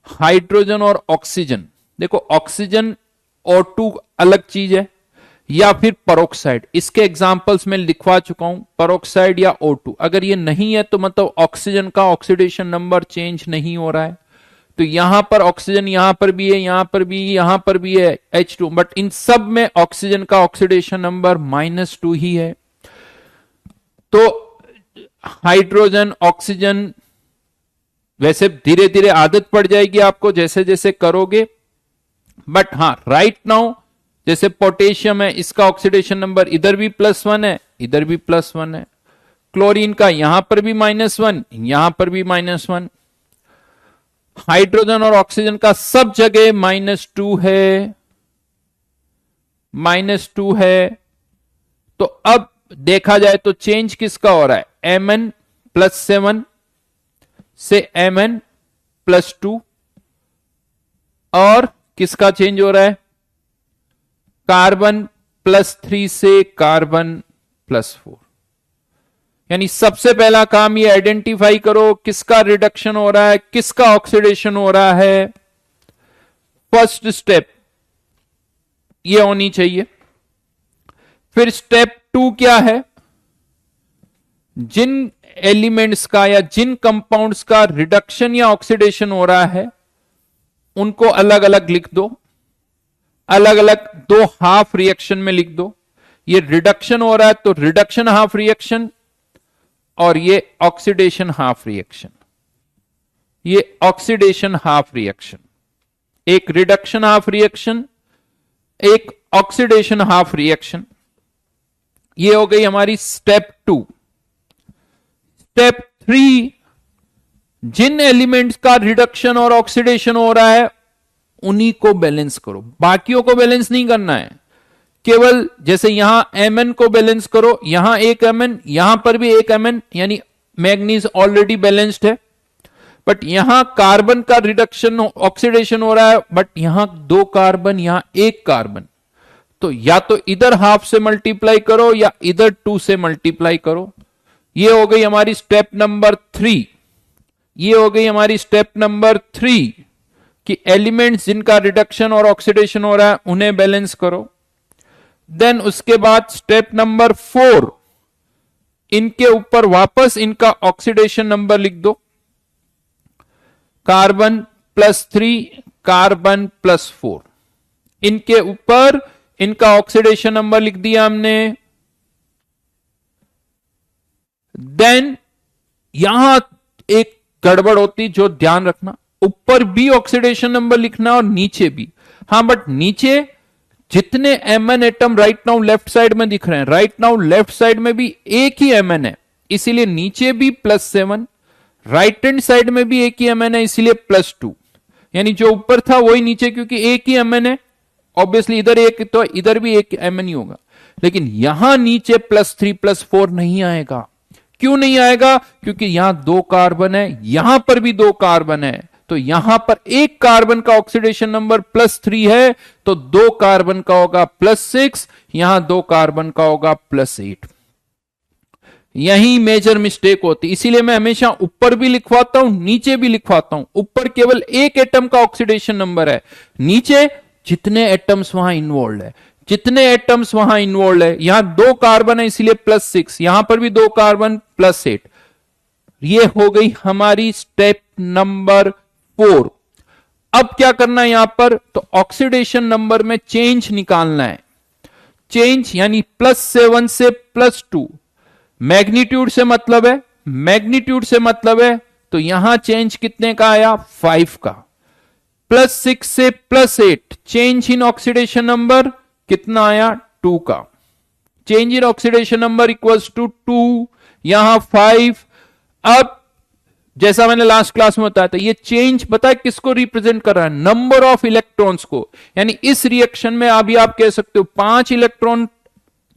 हाइड्रोजन और ऑक्सीजन, देखो ऑक्सीजन O2 अलग चीज है या फिर परोक्साइड, इसके एग्जांपल्स में लिखवा चुका हूं, परोक्साइड या O2। अगर ये नहीं है तो मतलब ऑक्सीजन का ऑक्सीडेशन नंबर चेंज नहीं हो रहा है। तो यहां पर ऑक्सीजन यहां पर भी है, यहां पर भी, यहां पर भी है H2, बट इन सब में ऑक्सीजन का ऑक्सीडेशन नंबर -2 ही है। तो हाइड्रोजन ऑक्सीजन, वैसे धीरे धीरे आदत पड़ जाएगी आपको जैसे जैसे करोगे, बट हाँ राइट नाउ जैसे पोटेशियम है, इसका ऑक्सीडेशन नंबर इधर भी +1 है, इधर भी +1 है। क्लोरीन का यहां पर भी -1, यहां पर भी -1। हाइड्रोजन और ऑक्सीजन का सब जगह -2 है, -2 है। तो अब देखा जाए तो चेंज किसका हो रहा है, Mn+7 से Mn+2, और किसका चेंज हो रहा है, कार्बन+3 से कार्बन+4। यानी सबसे पहला काम ये आइडेंटिफाई करो किसका रिडक्शन हो रहा है, किसका ऑक्सीडेशन हो रहा है। फर्स्ट स्टेप ये होनी चाहिए। फिर स्टेप 2 क्या है, जिन एलिमेंट्स का या जिन कंपाउंड्स का रिडक्शन या ऑक्सीडेशन हो रहा है उनको अलग अलग लिख दो, अलग अलग 2 हाफ रिएक्शन में लिख दो। ये रिडक्शन हो रहा है तो रिडक्शन हाफ रिएक्शन, और ये ऑक्सीडेशन हाफ रिएक्शन, ये ऑक्सीडेशन हाफ रिएक्शन। एक रिडक्शन हाफ रिएक्शन, एक ऑक्सीडेशन हाफ रिएक्शन। ये हो गई हमारी स्टेप 2। स्टेप 3, जिन एलिमेंट्स का रिडक्शन और ऑक्सीडेशन हो रहा है उन्हीं को बैलेंस करो, बाकियों को बैलेंस नहीं करना है। केवल जैसे यहां Mn को बैलेंस करो, यहां एक Mn, यहां पर भी एक Mn, यानी मैग्नीज ऑलरेडी बैलेंस्ड है। बट यहां कार्बन का रिडक्शन ऑक्सीडेशन हो रहा है, बट यहां 2 कार्बन, यहां 1 कार्बन। तो या तो इधर हाफ से मल्टीप्लाई करो या इधर 2 से मल्टीप्लाई करो। ये हो गई हमारी स्टेप नंबर 3। ये हो गई हमारी स्टेप नंबर 3 कि एलिमेंट्स जिनका रिडक्शन और ऑक्सीडेशन हो रहा है उन्हें बैलेंस करो। देन उसके बाद स्टेप नंबर 4, इनके ऊपर वापस इनका ऑक्सीडेशन नंबर लिख दो। कार्बन +3, कार्बन +4, इनके ऊपर इनका ऑक्सीडेशन नंबर लिख दिया हमने। देन यहां एक गड़बड़ होती जो ध्यान रखना, ऊपर भी ऑक्सीडेशन नंबर लिखना और नीचे भी। हां, बट नीचे जितने Mn atom right now left side में दिख रहे हैं, राइट नाउ लेफ्ट साइड में भी एक ही Mn है, इसीलिए नीचे भी +7, राइट हैंड साइड में भी एक ही Mn है, इसीलिए +2। यानी जो ऊपर था वही नीचे, क्योंकि एक ही Mn है, ऑब्वियसली इधर एक तो इधर भी एक Mn ही होगा। लेकिन यहां नीचे +3 +4 नहीं आएगा। क्यों नहीं आएगा? क्योंकि यहां 2 कार्बन है, यहां पर भी 2 कार्बन है, तो यहां पर एक कार्बन का ऑक्सीडेशन नंबर +3 है, तो 2 कार्बन का होगा +6, यहां 2 कार्बन का होगा +8। यही मेजर मिस्टेक होती, इसीलिए मैं हमेशा ऊपर भी लिखवाता हूं, नीचे भी लिखवाता हूं। ऊपर केवल एक एटम का ऑक्सीडेशन नंबर है, नीचे जितने एटम्स वहां इन्वॉल्व है, जितने एटम्स वहां इन्वॉल्व है। यहां 2 कार्बन है इसलिए +6, यहां पर भी 2 कार्बन +8। ये हो गई हमारी स्टेप नंबर 4। अब क्या करना है यहां पर? तो ऑक्सीडेशन नंबर में चेंज निकालना है। चेंज यानी +7 से +2, मैग्नीट्यूड से मतलब है, मैग्नीट्यूड से मतलब है, तो यहां चेंज कितने का आया? 5 का। +6 से +8, चेंज इन ऑक्सीडेशन नंबर कितना आया? 2 का। Change in oxidation number equals to 2, यहां 5। अब जैसा मैंने लास्ट क्लास में बताया था, ये चेंज पता है किसको रिप्रेजेंट कर रहा है? नंबर ऑफ इलेक्ट्रॉन्स को। यानी इस रिएक्शन में अभी आप कह सकते हो 5 इलेक्ट्रॉन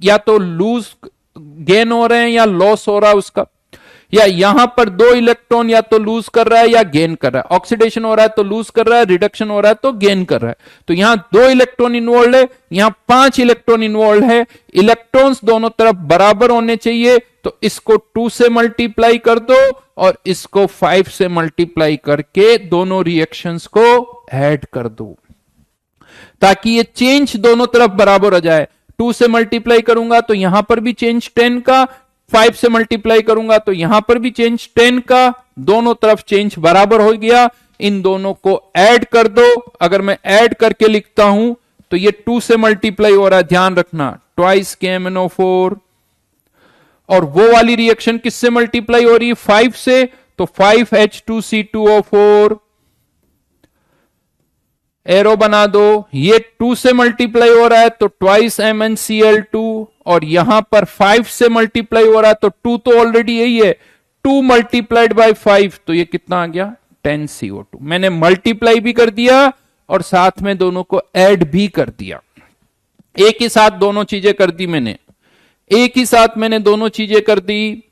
या तो लूज गेन हो रहे हैं या लॉस हो रहा है उसका, या यहां पर 2 इलेक्ट्रॉन या तो लूज कर रहा है या गेन कर रहा है। ऑक्सीडेशन हो रहा है तो लूज कर रहा है, रिडक्शन हो रहा है तो गेन कर रहा है। तो यहां 2 इलेक्ट्रॉन इन्वॉल्व है, यहां 5 इलेक्ट्रॉन इन्वॉल्व है। इलेक्ट्रॉन्स दोनों तरफ बराबर होने चाहिए, तो इसको 2 से मल्टीप्लाई कर दो और इसको 5 से मल्टीप्लाई करके दोनों रिएक्शंस को ऐड कर दो, ताकि ये चेंज दोनों तरफ बराबर हो जाए। 2 से मल्टीप्लाई करूंगा तो यहां पर भी चेंज 10 का, 5 से मल्टीप्लाई करूंगा तो यहां पर भी चेंज 10 का, दोनों तरफ चेंज बराबर हो गया। इन दोनों को ऐड कर दो। अगर मैं ऐड करके लिखता हूं तो ये 2 से मल्टीप्लाई हो रहा है, ध्यान रखना, ट्वाइस KMnO4। और वो वाली रिएक्शन किससे मल्टीप्लाई हो रही है? 5 से, तो 5H2C2O4। एरो बना दो। ये 2 से मल्टीप्लाई हो रहा है तो ट्वाइस MnCl2, और यहां पर 5 से मल्टीप्लाई हो रहा है तो 2 तो ऑलरेडी यही है, 2 मल्टीप्लाइड बाय 5, तो ये कितना आ गया? 10CO2। मैंने मल्टीप्लाई भी कर दिया और साथ में दोनों को ऐड भी कर दिया। एक ही साथ दोनों चीजें कर दी मैंने, एक ही साथ मैंने दोनों चीजें कर दी।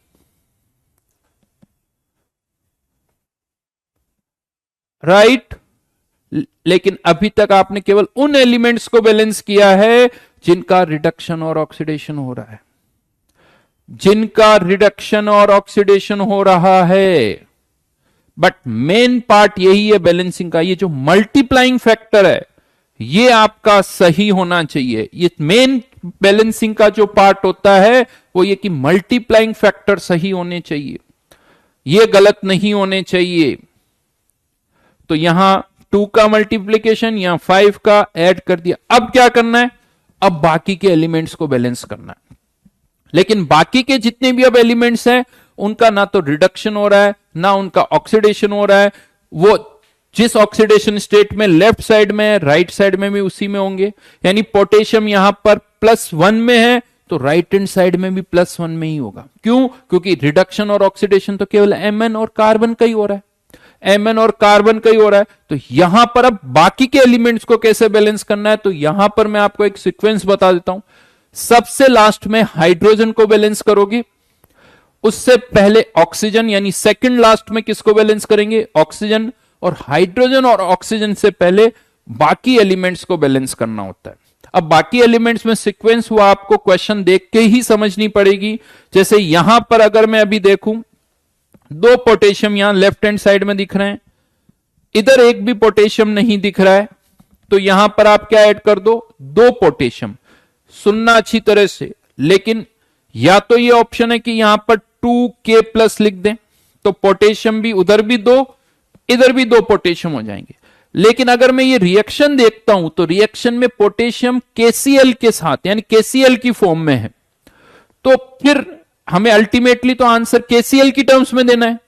राइट। लेकिन अभी तक आपने केवल उन एलिमेंट्स को बैलेंस किया है जिनका रिडक्शन और ऑक्सीडेशन हो रहा है, जिनका रिडक्शन और ऑक्सीडेशन हो रहा है। बट मेन पार्ट यही है बैलेंसिंग का, ये जो मल्टीप्लाइंग फैक्टर है ये आपका सही होना चाहिए। ये मेन बैलेंसिंग का जो पार्ट होता है वो ये कि मल्टीप्लाइंग फैक्टर सही होने चाहिए, ये गलत नहीं होने चाहिए। तो यहां 2 का मल्टीप्लीकेशन, यहां 5 का ऐड कर दिया। अब क्या करना है? अब बाकी के एलिमेंट्स को बैलेंस करना है। लेकिन बाकी के जितने भी अब एलिमेंट्स हैं उनका ना तो रिडक्शन हो रहा है ना उनका ऑक्सीडेशन हो रहा है। वो जिस ऑक्सीडेशन स्टेट में लेफ्ट साइड में, राइट साइड में भी उसी में होंगे। यानी पोटेशियम यहां पर +1 में है तो राइट हैंड साइड में भी +1 में ही होगा। क्यों? क्योंकि रिडक्शन और ऑक्सीडेशन तो केवल Mn और कार्बन का ही हो रहा है, Mn और कार्बन का ही हो रहा है। तो यहां पर अब बाकी के एलिमेंट्स को कैसे बैलेंस करना है, तो यहां पर मैं आपको एक सीक्वेंस बता देता हूं। सबसे लास्ट में हाइड्रोजन को बैलेंस करोगे, उससे पहले ऑक्सीजन, यानी सेकंड लास्ट में किसको बैलेंस करेंगे? ऑक्सीजन। और हाइड्रोजन और ऑक्सीजन से पहले बाकी एलिमेंट्स को बैलेंस करना होता है। अब बाकी एलिमेंट्स में सीक्वेंस हुआ, आपको क्वेश्चन देख के ही समझनी पड़ेगी। जैसे यहां पर अगर मैं अभी देखूं, 2 पोटेशियम यहां लेफ्ट हैंड साइड में दिख रहे हैं, इधर एक भी पोटेशियम नहीं दिख रहा है, तो यहां पर आप क्या ऐड कर दो? 2 पोटेशियम। सुनना अच्छी तरह से, लेकिन या तो ये ऑप्शन है कि यहां पर 2K+ लिख दें, तो पोटेशियम भी उधर भी 2, इधर भी 2 पोटेशियम हो जाएंगे। लेकिन अगर मैं ये रिएक्शन देखता हूं तो रिएक्शन में पोटेशियम KCl के साथ, यानी KCl की फॉर्म में है, तो फिर हमें अल्टीमेटली तो आंसर KCl की टर्म्स में देना है।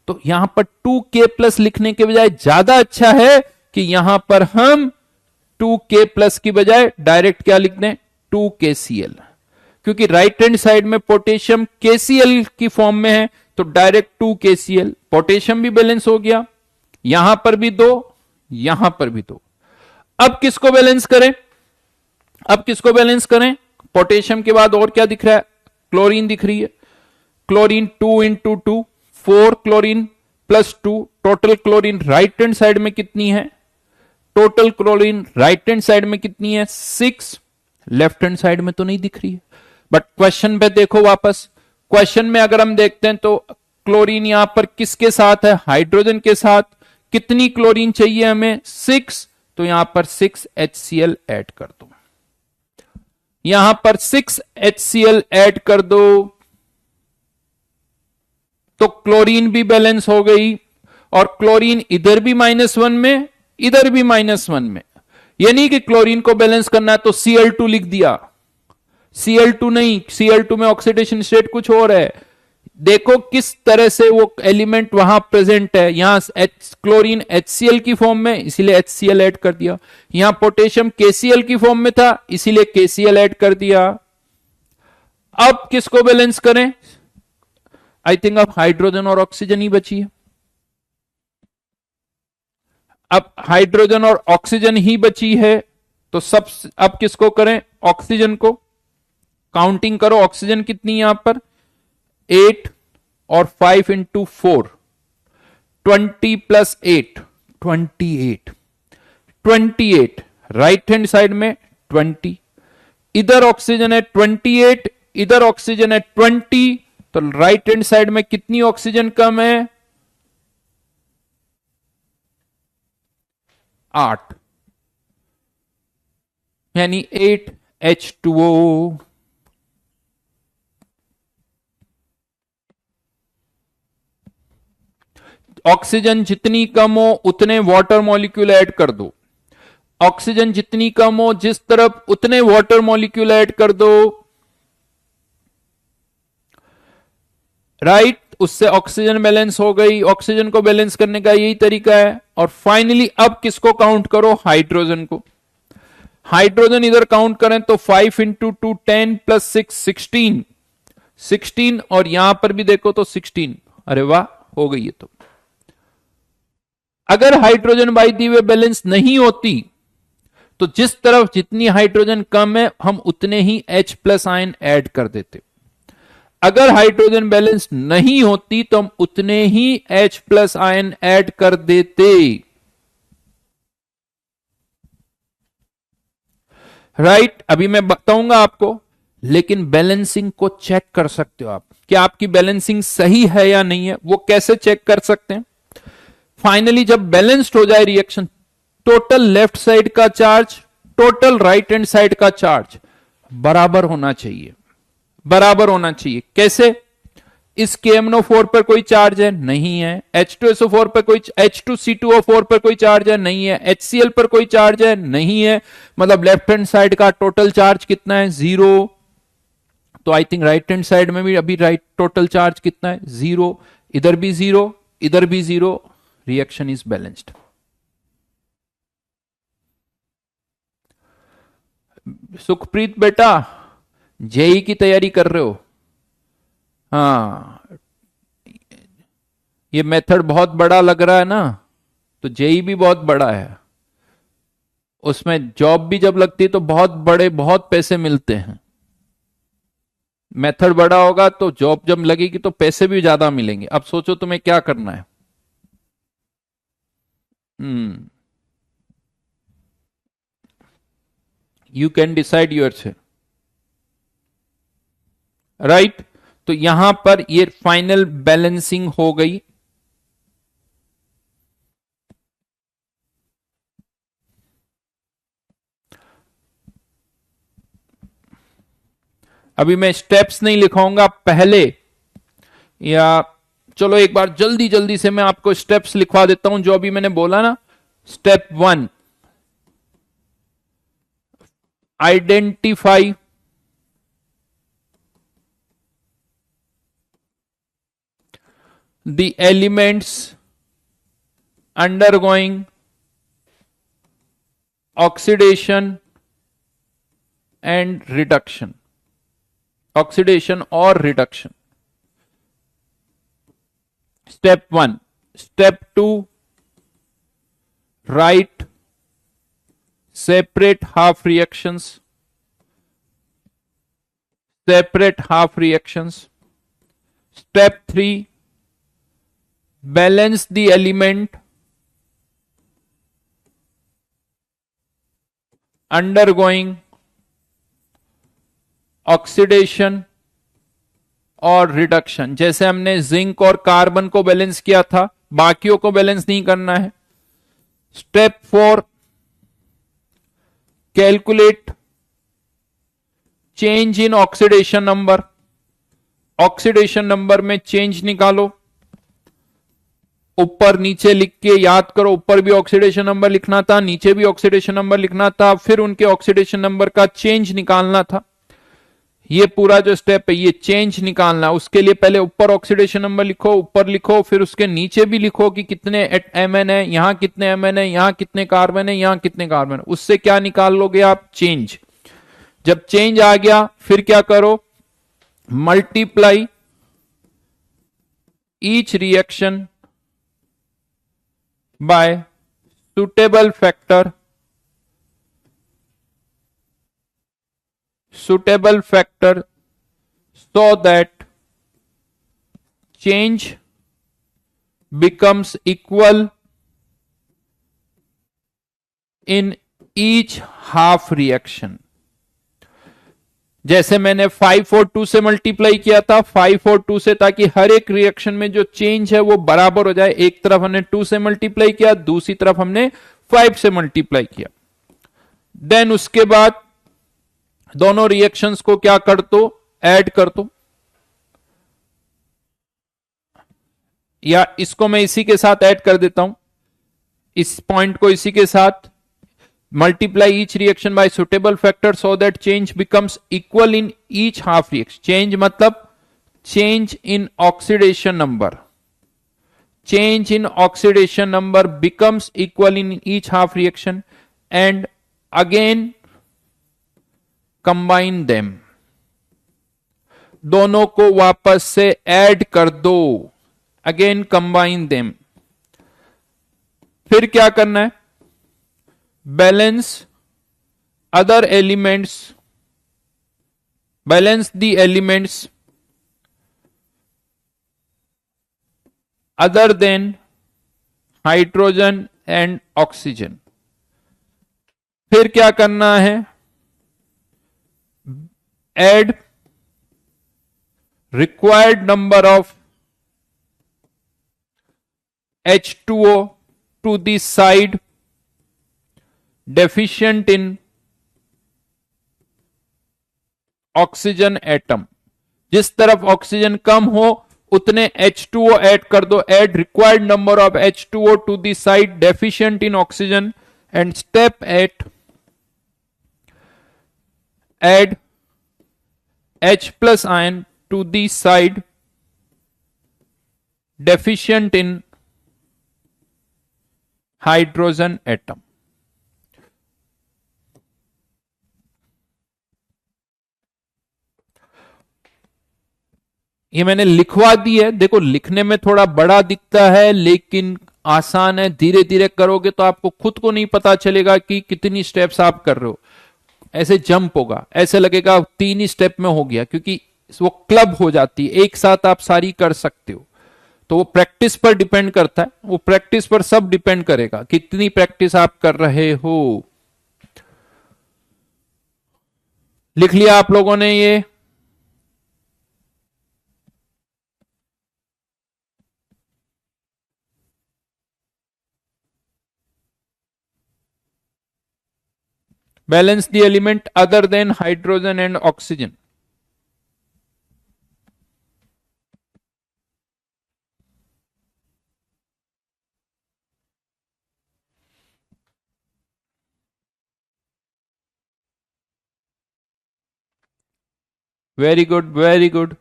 तो यहां पर 2K+ लिखने के बजाय ज्यादा अच्छा है कि यहां पर हम 2K+ की बजाय डायरेक्ट क्या लिख दें? 2KCl। क्योंकि राइट हैंड साइड में पोटेशियम KCl की फॉर्म में है, तो डायरेक्ट 2KCl, पोटेशियम भी बैलेंस हो गया। यहां पर भी 2, यहां पर भी 2। अब किसको बैलेंस करें? अब किसको बैलेंस करें? पोटेशियम के बाद और क्या दिख रहा है? क्लोरीन दिख रही है। Chlorine 2 × 2, 4 chlorine +2, total chlorine right hand side में कितनी है? Total chlorine right hand side में कितनी है? 6। लेफ्ट हैंड साइड में तो नहीं दिख रही है, बट क्वेश्चन पे देखो वापस। क्वेश्चन में अगर हम देखते हैं तो क्लोरीन यहां पर किसके साथ है? हाइड्रोजन के साथ। कितनी क्लोरीन चाहिए हमें? 6। तो यहां पर 6 HCl ऐड कर दो, यहां पर 6 HCl ऐड कर दो, तो क्लोरीन भी बैलेंस हो गई। और क्लोरीन इधर भी -1 में, इधर भी -1 में। यानी कि क्लोरीन को बैलेंस करना है तो Cl2 लिख दिया। Cl2 नहीं, Cl2 में ऑक्सीडेशन स्टेट कुछ और है। देखो किस तरह से वो एलिमेंट वहां प्रेजेंट है। यहां क्लोरीन HCl की फॉर्म में, इसीलिए HCl ऐड कर दिया। यहां पोटेशियम KCl की फॉर्म में था, इसीलिए KCl ऐड कर दिया। अब किसको बैलेंस करें? आई थिंक अब हाइड्रोजन और ऑक्सीजन ही बची है। अब हाइड्रोजन और ऑक्सीजन ही बची है, तो सब अब किसको करें? ऑक्सीजन को। काउंटिंग करो, ऑक्सीजन कितनी यहां पर? 8 और 5 × 4, 20 + 8, 28। 28 राइट हैंड साइड में 20, इधर ऑक्सीजन है 28, इधर ऑक्सीजन है 20, तो राइट हैंड साइड में कितनी ऑक्सीजन कम है? 8, यानी 8 H2O। ऑक्सीजन जितनी कम हो उतने वाटर मॉलिक्यूल ऐड कर दो। ऑक्सीजन जितनी कम हो जिस तरफ, उतने वाटर मॉलिक्यूल ऐड कर दो। राइट, उससे ऑक्सीजन बैलेंस हो गई। ऑक्सीजन को बैलेंस करने का यही तरीका है। और फाइनली अब किसको काउंट करो? हाइड्रोजन को। हाइड्रोजन इधर काउंट करें तो 5 × 2 10 + 6 16, 16, और यहां पर भी देखो तो 16। अरे वाह, हो गई है। तो अगर hydrogen by the way balance नहीं होती तो जिस तरफ जितनी हाइड्रोजन कम है हम उतने ही H+ आयन ऐड कर देते। अगर हाइड्रोजन बैलेंस नहीं होती तो हम उतने ही H+ आयन ऐड कर देते। राइट, अभी मैं बताऊंगा आपको, लेकिन बैलेंसिंग को चेक कर सकते हो आप, क्या आपकी बैलेंसिंग सही है या नहीं है। वो कैसे चेक कर सकते हैं? फाइनली जब बैलेंस्ड हो जाए रिएक्शन, टोटल लेफ्ट साइड का charge, total right hand side का चार्ज बराबर होना चाहिए। बराबर होना चाहिए कैसे? इस KMnO4 पर कोई चार्ज है? नहीं है। H2SO4 पर कोई, H2C2O4 पर कोई चार्ज है? नहीं है। HCl पर कोई चार्ज है? नहीं है। मतलब लेफ्ट हैंड साइड का टोटल चार्ज कितना है? 0। तो I think right hand side में भी अभी राइट टोटल चार्ज कितना है? 0। इधर भी 0, इधर भी 0। Reaction is balanced. सुखप्रीत बेटा, जेई की तैयारी कर रहे हो? हाँ, ये मेथड बहुत बड़ा लग रहा है ना, तो जेई भी बहुत बड़ा है। उसमें जॉब भी जब लगती है तो बहुत बड़े, बहुत पैसे मिलते हैं। मेथड बड़ा होगा तो जॉब जब लगेगी तो पैसे भी ज्यादा मिलेंगे। अब सोचो तुम्हें क्या करना है। हम्म, यू कैन डिसाइड योर से, राइट। तो यहां पर ये फाइनल बैलेंसिंग हो गई। अभी मैं स्टेप्स नहीं लिखाऊंगा पहले, या चलो एक बार जल्दी जल्दी से मैं आपको स्टेप्स लिखवा देता हूं जो अभी मैंने बोला ना। Step 1, identify the elements undergoing oxidation and reduction, oxidation or reduction. Step 1. Step 2, write separate half reactions, separate half reactions. Step 3, balance the element undergoing oxidation और रिडक्शन। जैसे हमने जिंक और कार्बन को बैलेंस किया था, बाकियों को बैलेंस नहीं करना है। Step 4, calculate change in oxidation number. Oxidation number में चेंज निकालो, ऊपर नीचे लिख के याद करो। ऊपर भी ऑक्सीडेशन नंबर लिखना था, नीचे भी ऑक्सीडेशन नंबर लिखना था, फिर उनके ऑक्सीडेशन नंबर का चेंज निकालना था। ये पूरा जो स्टेप है ये चेंज निकालना, उसके लिए पहले ऊपर ऑक्सीडेशन नंबर लिखो, ऊपर लिखो, फिर उसके नीचे भी लिखो कि कितने एमएन है, यहां कितने एमएन है, यहां कितने कार्बन है, यहां कितने कार्बन है। उससे क्या निकाल लोगे आप? चेंज। जब चेंज आ गया फिर क्या करो? Multiply each reaction by suitable factor, suitable factor, so that change becomes equal in each half reaction। जैसे मैंने 5 और 2 से मल्टीप्लाई किया था, 5 और 2 से, ताकि हर एक रिएक्शन में जो चेंज है वो बराबर हो जाए। एक तरफ हमने 2 से मल्टीप्लाई किया, दूसरी तरफ हमने 5 से मल्टीप्लाई किया। देन उसके बाद दोनों रिएक्शंस को क्या कर दो? ऐड कर दो, या इसको मैं इसी के साथ ऐड कर देता हूं, इस पॉइंट को इसी के साथ। Multiply each reaction by suitable factor so that change becomes equal in each half reaction. Change मतलब change in oxidation number, change in oxidation number becomes equal in each half reaction, and again combine them. दोनों को वापस से add कर दो, again combine them. फिर क्या करना है? Balance other elements, balance the elements other than hydrogen and oxygen. फिर क्या करना है? add required number of H2O to the side deficient in oxygen atom। जिस तरफ ऑक्सीजन कम हो उतने H2O ऐड कर दो। add required number of H2O to the side deficient in oxygen, and step 8, add H plus ion to the side deficient in hydrogen atom। ये मैंने लिखवा दी है। देखो लिखने में थोड़ा बड़ा दिखता है लेकिन आसान है। धीरे धीरे करोगे तो आपको खुद को नहीं पता चलेगा कि कितनी स्टेप्स आप कर रहे हो। ऐसे जंप होगा, ऐसे लगेगा 3 ही स्टेप में हो गया, क्योंकि वो क्लब हो जाती है, एक साथ आप सारी कर सकते हो। तो वो प्रैक्टिस पर डिपेंड करता है, वो प्रैक्टिस पर सब डिपेंड करेगा, कितनी प्रैक्टिस आप कर रहे हो। लिख लिया आप लोगों ने ये? Balance the element other than hydrogen and oxygen. Very good, very good.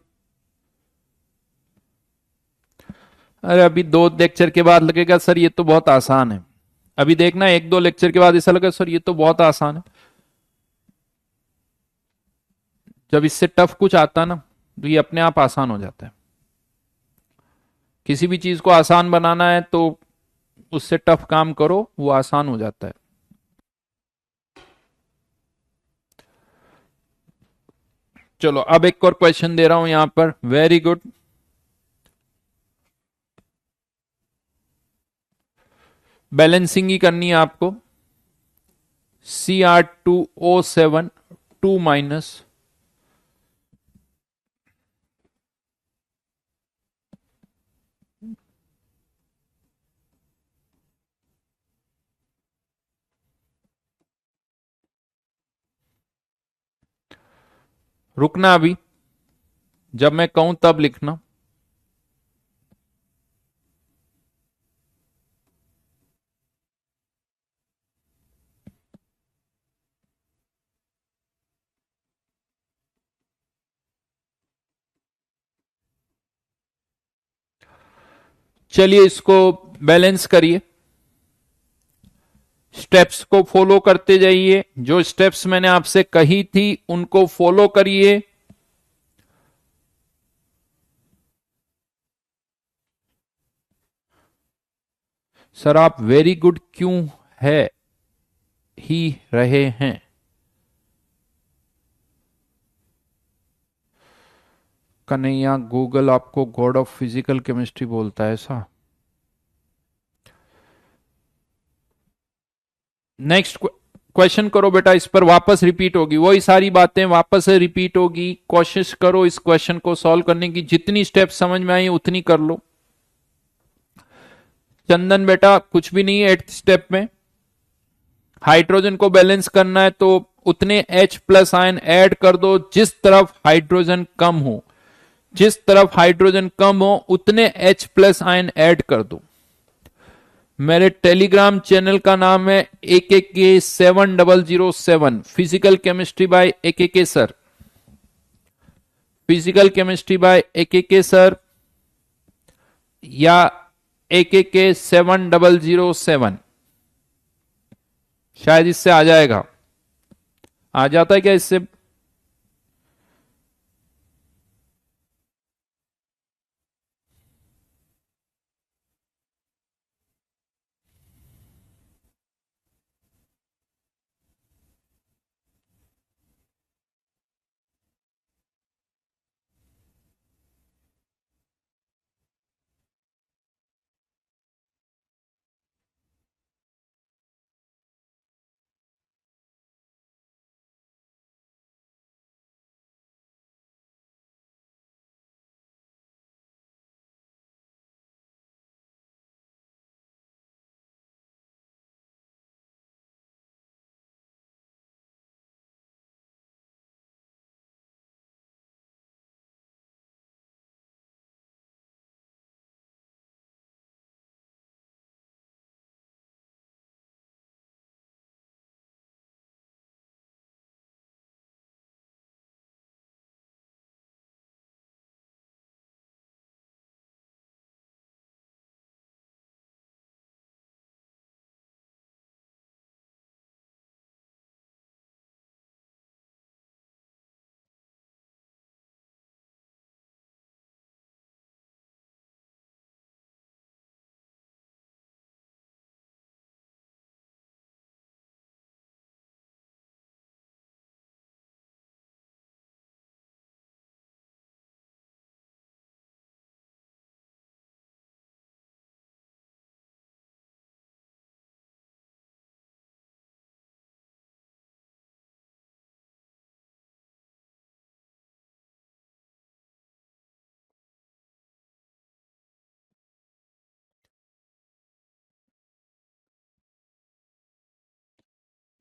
अरे अभी 2 लेक्चर के बाद लगेगा सर ये तो बहुत आसान है। अभी देखना 1-2 लेक्चर के बाद ऐसा लगेगा सर ये तो बहुत आसान है। जब इससे टफ कुछ आता ना तो ये अपने आप आसान हो जाता है। किसी भी चीज को आसान बनाना है तो उससे टफ काम करो, वो आसान हो जाता है। चलो अब एक और क्वेश्चन दे रहा हूं यहां पर, वेरी गुड। बैलेंसिंग ही करनी है आपको। Cr2O7 2 रुकना अभी, जब मैं कहूं तब लिखना। चलिए इसको बैलेंस करिए, स्टेप्स को फॉलो करते जाइए, जो स्टेप्स मैंने आपसे कही थी उनको फॉलो करिए। सर आप वेरी गुड क्यों है ही रहे हैं? कन्हैया गूगल आपको गॉड ऑफ फिजिकल केमिस्ट्री बोलता है ऐसा? नेक्स्ट क्वेश्चन करो बेटा, इस पर वापस रिपीट होगी वही सारी बातें, वापस से रिपीट होगी। कोशिश करो इस क्वेश्चन को सॉल्व करने की, जितनी स्टेप समझ में आई उतनी कर लो। चंदन बेटा कुछ भी नहीं है 8th स्टेप में। हाइड्रोजन को बैलेंस करना है तो उतने H+ आयन ऐड कर दो जिस तरफ हाइड्रोजन कम हो, जिस तरफ हाइड्रोजन कम हो उतने H+ आयन ऐड कर दो। मेरे टेलीग्राम चैनल का नाम है AKK7007, physical chemistry bye AKK sir, physical chemistry bye AKK sir, या AKK7007। शायद इससे आ जाएगा, आ जाता है क्या इससे?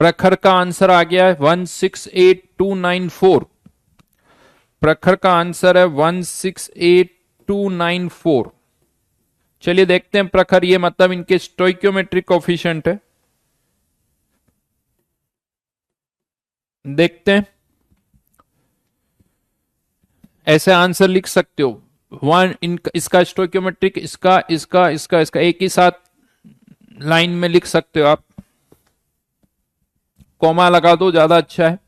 प्रखर का आंसर आ गया है 168294। प्रखर का आंसर है 168294। चलिए देखते हैं प्रखर, ये मतलब इनके स्टोइक्योमेट्रिक कोफिशिएंट है। देखते हैं, ऐसे आंसर लिख सकते हो। वन इसका स्टोइक्योमेट्रिक, इसका इसका इसका इसका एक ही साथ लाइन में लिख सकते हो आप। कॉमा लगा दो, ज्यादा अच्छा है,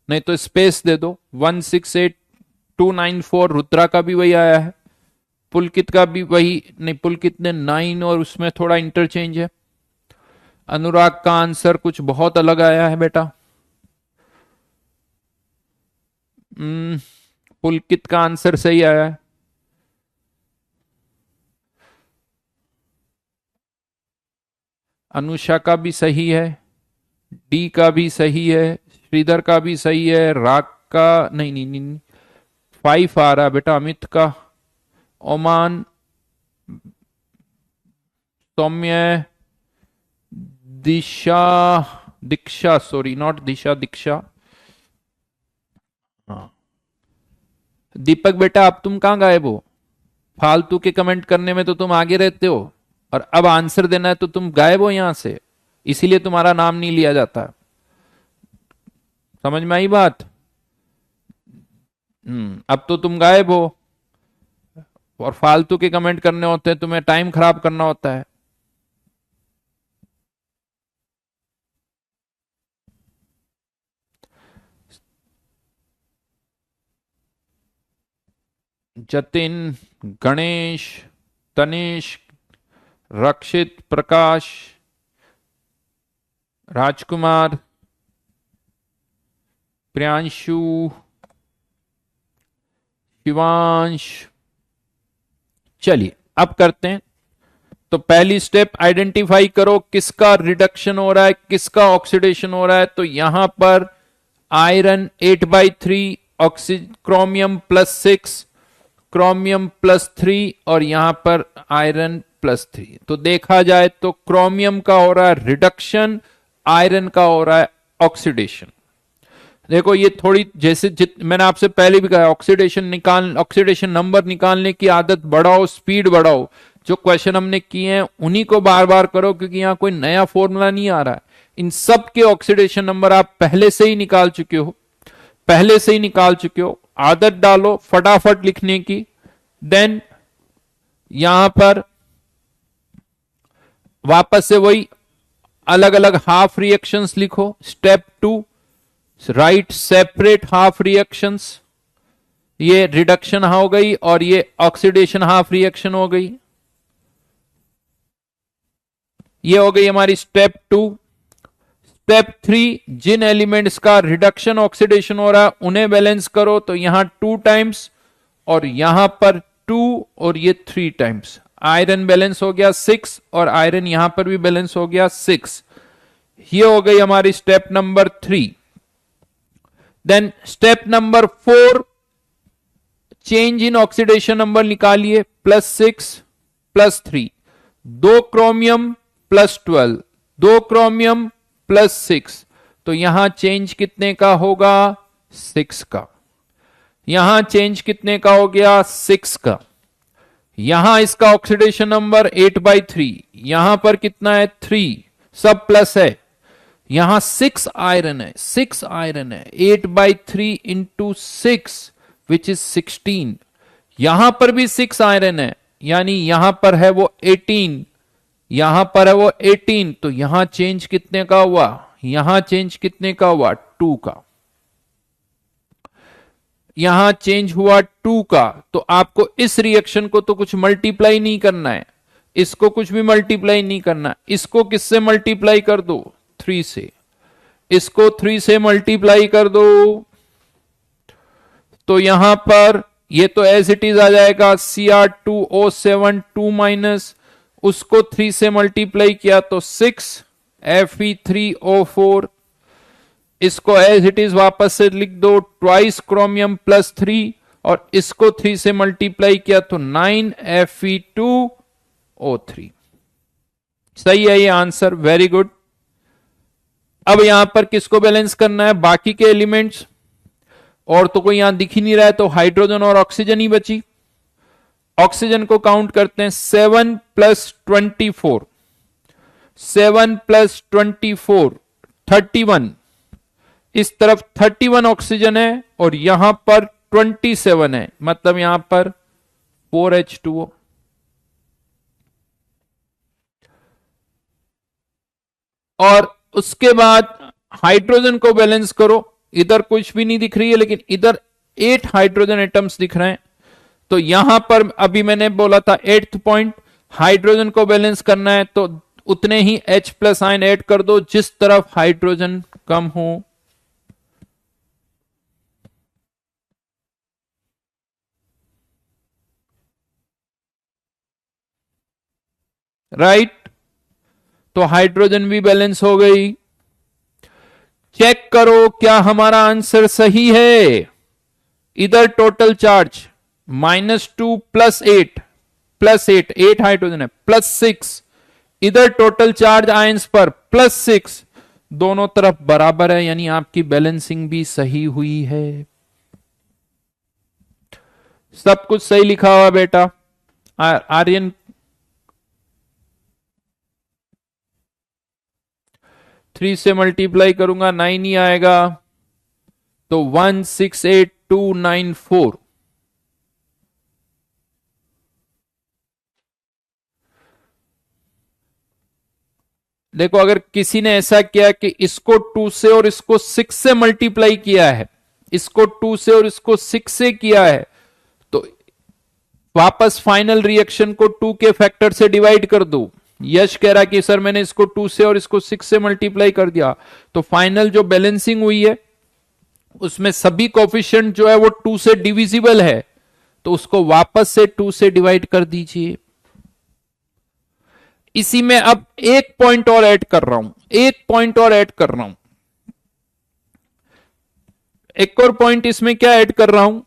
नहीं तो स्पेस दे दो। 168294 रुद्रा का भी वही आया है, पुलकित का भी वही, नहीं पुलकित ने 9 और उसमें थोड़ा इंटरचेंज है। अनुराग का आंसर कुछ बहुत अलग आया है बेटा। पुलकित का आंसर सही आया है। अनुषा का भी सही है, डी का भी सही है, श्रीधर का भी सही है, राग का नहीं नहीं नहीं 5 आ रहा है बेटा, अमित का, Oman, Saumya, Disha, Diksha, sorry not Disha, Diksha. हाँ दीपक बेटा, अब तुम कहां गायब हो? फालतू के कमेंट करने में तो तुम आगे रहते हो, और अब आंसर देना है तो तुम गायब हो यहां से, इसीलिए तुम्हारा नाम नहीं लिया जाता। समझ में आई बात? अब तो तुम गायब हो, और फालतू के कमेंट करने होते हैं, तुम्हें टाइम खराब करना होता है। जतिन, गणेश, तनेश, रक्षित, प्रकाश, राजकुमार, प्रियांशु, शिवांश। चलिए अब करते हैं। तो पहली स्टेप आइडेंटिफाई करो किसका रिडक्शन हो रहा है, किसका ऑक्सीडेशन हो रहा है। तो यहां पर आयरन 8/3, क्रोमियम +6, क्रोमियम +3, और यहां पर आयरन +3। तो देखा जाए तो क्रोमियम का हो रहा है रिडक्शन, आयरन का हो रहा है ऑक्सीडेशन। देखो ये थोड़ी, जैसे मैंने आपसे पहले भी कहा, ऑक्सीडेशन नंबर निकालने की आदत बढ़ाओ, स्पीड बढ़ाओ। जो क्वेश्चन हमने किए हैं उन्हीं को बार बार करो, क्योंकि यहां कोई नया फॉर्मूला नहीं आ रहा है। इन सब के ऑक्सीडेशन नंबर आप पहले से ही निकाल चुके हो, पहले से ही निकाल चुके हो। आदत डालो फटाफट लिखने की। देन यहां पर वापस से वही अलग अलग हाफ रिएक्शंस लिखो। Step 2, right separate half reactions. ये रिडक्शन हो गई और ये ऑक्सीडेशन हाफ रिएक्शन हो गई। ये हो गई हमारी स्टेप 2। स्टेप 3, जिन एलिमेंट्स का रिडक्शन ऑक्सीडेशन हो रहा है उन्हें बैलेंस करो। तो यहां 2 टाइम्स और यहां पर 2 और ये 3 टाइम्स। आयरन बैलेंस हो गया 6 और आयरन यहां पर भी बैलेंस हो गया 6। ये हो गई हमारी step number 3। Then step number 4, change in oxidation number निकालिए। +6 +3, 2 क्रोमियम +12, 2 क्रोमियम +6। तो यहां चेंज कितने का होगा? 6 का। यहां चेंज कितने का हो गया? 6 का। यहां इसका ऑक्सीडेशन नंबर 8/3, यहां पर कितना है? 3, सब प्लस है। यहां 6 आयरन है, 6 आयरन है, 8/3 इंटू 6 विच इज 16। यहां पर भी 6 आयरन है, यानी यहां पर है वो 18, यहां पर है वो 18। तो यहां चेंज कितने का हुआ? यहां चेंज कितने का हुआ? 2 का। यहां चेंज हुआ 2 का। तो आपको इस रिएक्शन को तो कुछ मल्टीप्लाई नहीं करना है, इसको कुछ भी मल्टीप्लाई नहीं करना। इसको किससे मल्टीप्लाई कर दो? 3 से। इसको 3 से मल्टीप्लाई कर दो। तो यहां पर ये तो एज इट इज आ जाएगा Cr2O7 2-, उसको 3 से मल्टीप्लाई किया तो 6 Fe3O4। इसको एज इट इज वापस से लिख दो, ट्वाइस क्रोमियम +3, और इसको 3 से मल्टीप्लाई किया तो 9 Fe2O3। सही है ये आंसर, वेरी गुड। अब यहां पर किसको बैलेंस करना है? बाकी के एलिमेंट्स। और तो कोई यहां दिख ही नहीं रहा है, तो हाइड्रोजन और ऑक्सीजन ही बची। ऑक्सीजन को काउंट करते हैं, 7 + 24, 7 + 24 31। इस तरफ 31 ऑक्सीजन है और यहां पर 27 है, मतलब यहां पर 4H2O। और उसके बाद हाइड्रोजन को बैलेंस करो। इधर कुछ भी नहीं दिख रही है, लेकिन इधर 8 हाइड्रोजन एटम्स दिख रहे हैं। तो यहां पर अभी मैंने बोला था 8th पॉइंट, हाइड्रोजन को बैलेंस करना है तो उतने ही H+ आयन ऐड कर दो जिस तरफ हाइड्रोजन कम हो। राइट, तो हाइड्रोजन भी बैलेंस हो गई। चेक करो क्या हमारा आंसर सही है। इधर टोटल चार्ज -2 + 8 + 8, 8 हाइड्रोजन है, +6। इधर टोटल चार्ज आयंस पर +6, दोनों तरफ बराबर है, यानी आपकी बैलेंसिंग भी सही हुई है। सब कुछ सही लिखा हुआ बेटा। आर्यन 3 से मल्टीप्लाई करूंगा 9 ही आएगा, तो 168294। देखो, अगर किसी ने ऐसा किया कि इसको 2 से और इसको 6 से मल्टीप्लाई किया है, इसको 2 से और इसको 6 से किया है, तो वापस फाइनल रिएक्शन को 2 के फैक्टर से डिवाइड कर दो। यश कह रहा कि सर मैंने इसको 2 से और इसको 6 से मल्टीप्लाई कर दिया, तो फाइनल जो बैलेंसिंग हुई है उसमें सभी कोफिशिएंट जो है वो 2 से डिविजिबल है, तो उसको वापस से 2 से डिवाइड कर दीजिए। इसी में अब एक पॉइंट और ऐड कर रहा हूं, एक पॉइंट और ऐड कर रहा हूं। एक और पॉइंट इसमें क्या ऐड कर रहा हूं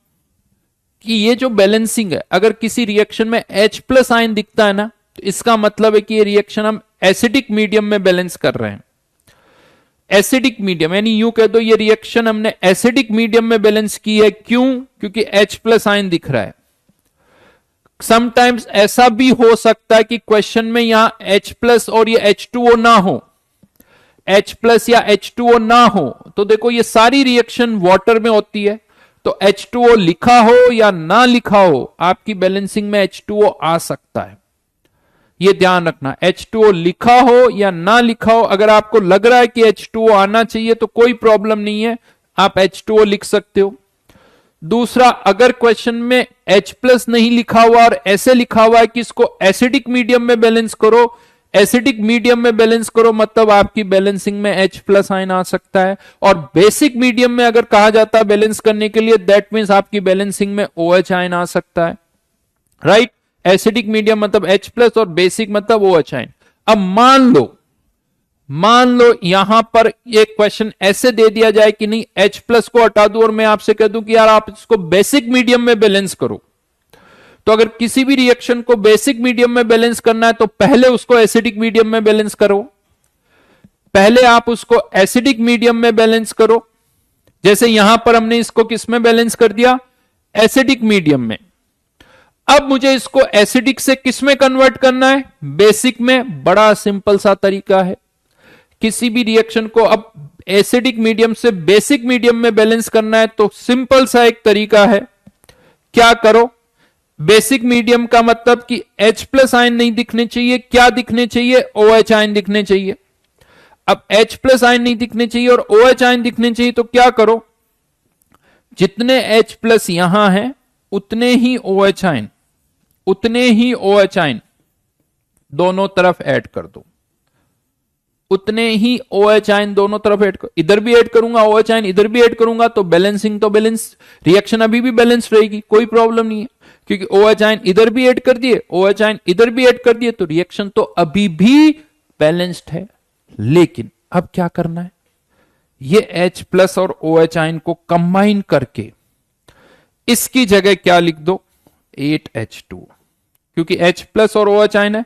कि ये जो बैलेंसिंग है, अगर किसी रिएक्शन में H+ आयन दिखता है ना, तो इसका मतलब है कि ये रिएक्शन हम एसिडिक मीडियम में बैलेंस कर रहे हैं। एसिडिक मीडियम यानी यूं कह दो ये रिएक्शन हमने एसिडिक मीडियम में बैलेंस की है। क्यों? क्योंकि H+ आयन दिख रहा है। समटाइम्स ऐसा भी हो सकता है कि क्वेश्चन में यहां H+ और ये H2O ना हो, H+ या H2O ना हो, तो देखो ये सारी रिएक्शन वाटर में होती है, तो H2O लिखा हो या ना लिखा हो, आपकी बैलेंसिंग में H2O आ सकता है। ये ध्यान रखना, H2O लिखा हो या ना लिखा हो, अगर आपको लग रहा है कि H2O आना चाहिए तो कोई प्रॉब्लम नहीं है, आप H2O लिख सकते हो। दूसरा, अगर क्वेश्चन में H+ नहीं लिखा हुआ और ऐसे लिखा हुआ है कि इसको एसिडिक मीडियम में बैलेंस करो, एसिडिक मीडियम में बैलेंस करो, मतलब आपकी बैलेंसिंग में H+ आयन आ सकता है। और बेसिक मीडियम में अगर कहा जाता है बैलेंस करने के लिए, दैट मीन्स आपकी बैलेंसिंग में OH आयन आ सकता है। राइट, एसिडिक मीडियम मतलब H+ और बेसिक मतलब OH आयन। अब मान लो यहां पर एक क्वेश्चन ऐसे दे दिया जाए कि नहीं H+ को हटा दूं और मैं आपसे कह दूं कि यार आप इसको बेसिक मीडियम में बैलेंस करो। तो अगर किसी भी रिएक्शन को बेसिक मीडियम में बैलेंस करना है तो पहले उसको एसिडिक मीडियम में बैलेंस करो, पहले आप उसको एसिडिक मीडियम में बैलेंस करो। जैसे यहां पर हमने इसको किस में बैलेंस कर दिया? एसिडिक मीडियम में। अब मुझे इसको एसिडिक से किस में कन्वर्ट करना है? बेसिक में। बड़ा सिंपल सा तरीका है। किसी भी रिएक्शन को अब एसिडिक मीडियम से बेसिक मीडियम में बैलेंस करना है तो सिंपल सा एक तरीका है। क्या करो? बेसिक मीडियम का मतलब कि H+ आयन नहीं दिखने चाहिए, क्या दिखने चाहिए? OH आयन दिखने चाहिए। अब H+ आयन नहीं दिखने चाहिए और OH आयन दिखने चाहिए, तो क्या करो? जितने H+ यहां है उतने ही OH आयन, उतने ही OH आयन दोनों तरफ ऐड कर दो, उतने ही OH आयन दोनों तरफ ऐड कर, इधर भी ऐड करूंगा OH आयन, इधर भी ऐड करूंगा, तो बैलेंसिंग तो बैलेंस, रिएक्शन अभी भी बैलेंस रहेगी, कोई प्रॉब्लम नहीं है। क्योंकि OH आयन इधर भी ऐड कर दिए, OH आयन इधर भी ऐड कर दिए, तो रिएक्शन तो अभी भी बैलेंस्ड है। लेकिन अब क्या करना है? ये H+ और OH आयन को कंबाइन करके इसकी जगह क्या लिख दो? 8H2। क्योंकि H+ और OH आयन है,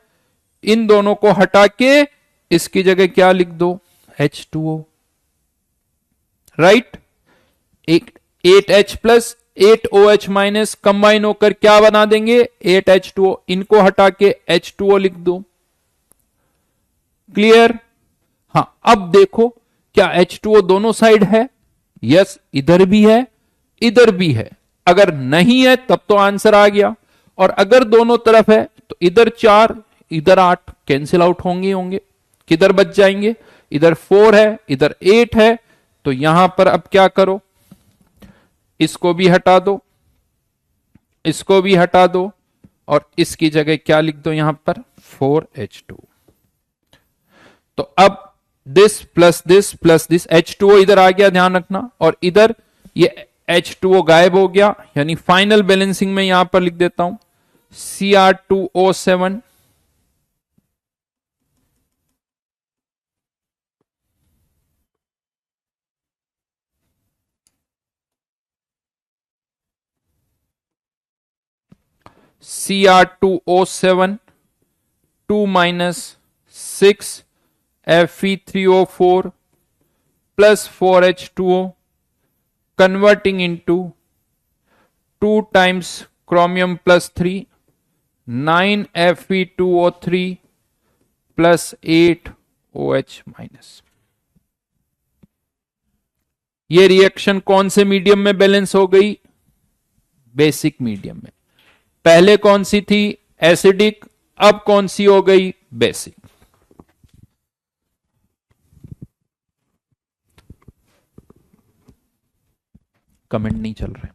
इन दोनों को हटा के इसकी जगह क्या लिख दो? H2O। राइट। एक 8H plus 8OH minus combine होकर क्या बना देंगे 8H2O, इनको हटा के H2O लिख दो। क्लियर। हाँ अब देखो क्या H2O दोनों साइड है, यस इधर भी है इधर भी है। अगर नहीं है तब तो आंसर आ गया, और अगर दोनों तरफ है तो इधर 4 इधर 8 कैंसिल आउट होंगे ही होंगे। किधर बच जाएंगे, इधर 4 है इधर 8 है, तो यहां पर अब क्या करो, इसको भी हटा दो इसको भी हटा दो, और इसकी जगह क्या लिख दो यहां पर 4H2। तो अब दिस प्लस दिस H2O इधर आ गया, ध्यान रखना, और इधर ये H2O गायब हो गया, यानी फाइनल बैलेंसिंग में यहां पर लिख देता हूं Cr2O7 Cr2O7 2 minus 6 Fe3O4 plus 4H2O converting into 2 times chromium plus 3 9 Fe2O3 plus 8OH minus. ये रिएक्शन कौन से मीडियम में बैलेंस हो गई, बेसिक मीडियम में। पहले कौन सी थी एसिडिक, अब कौन सी हो गई बेसिक। कमेंट नहीं चल रहे।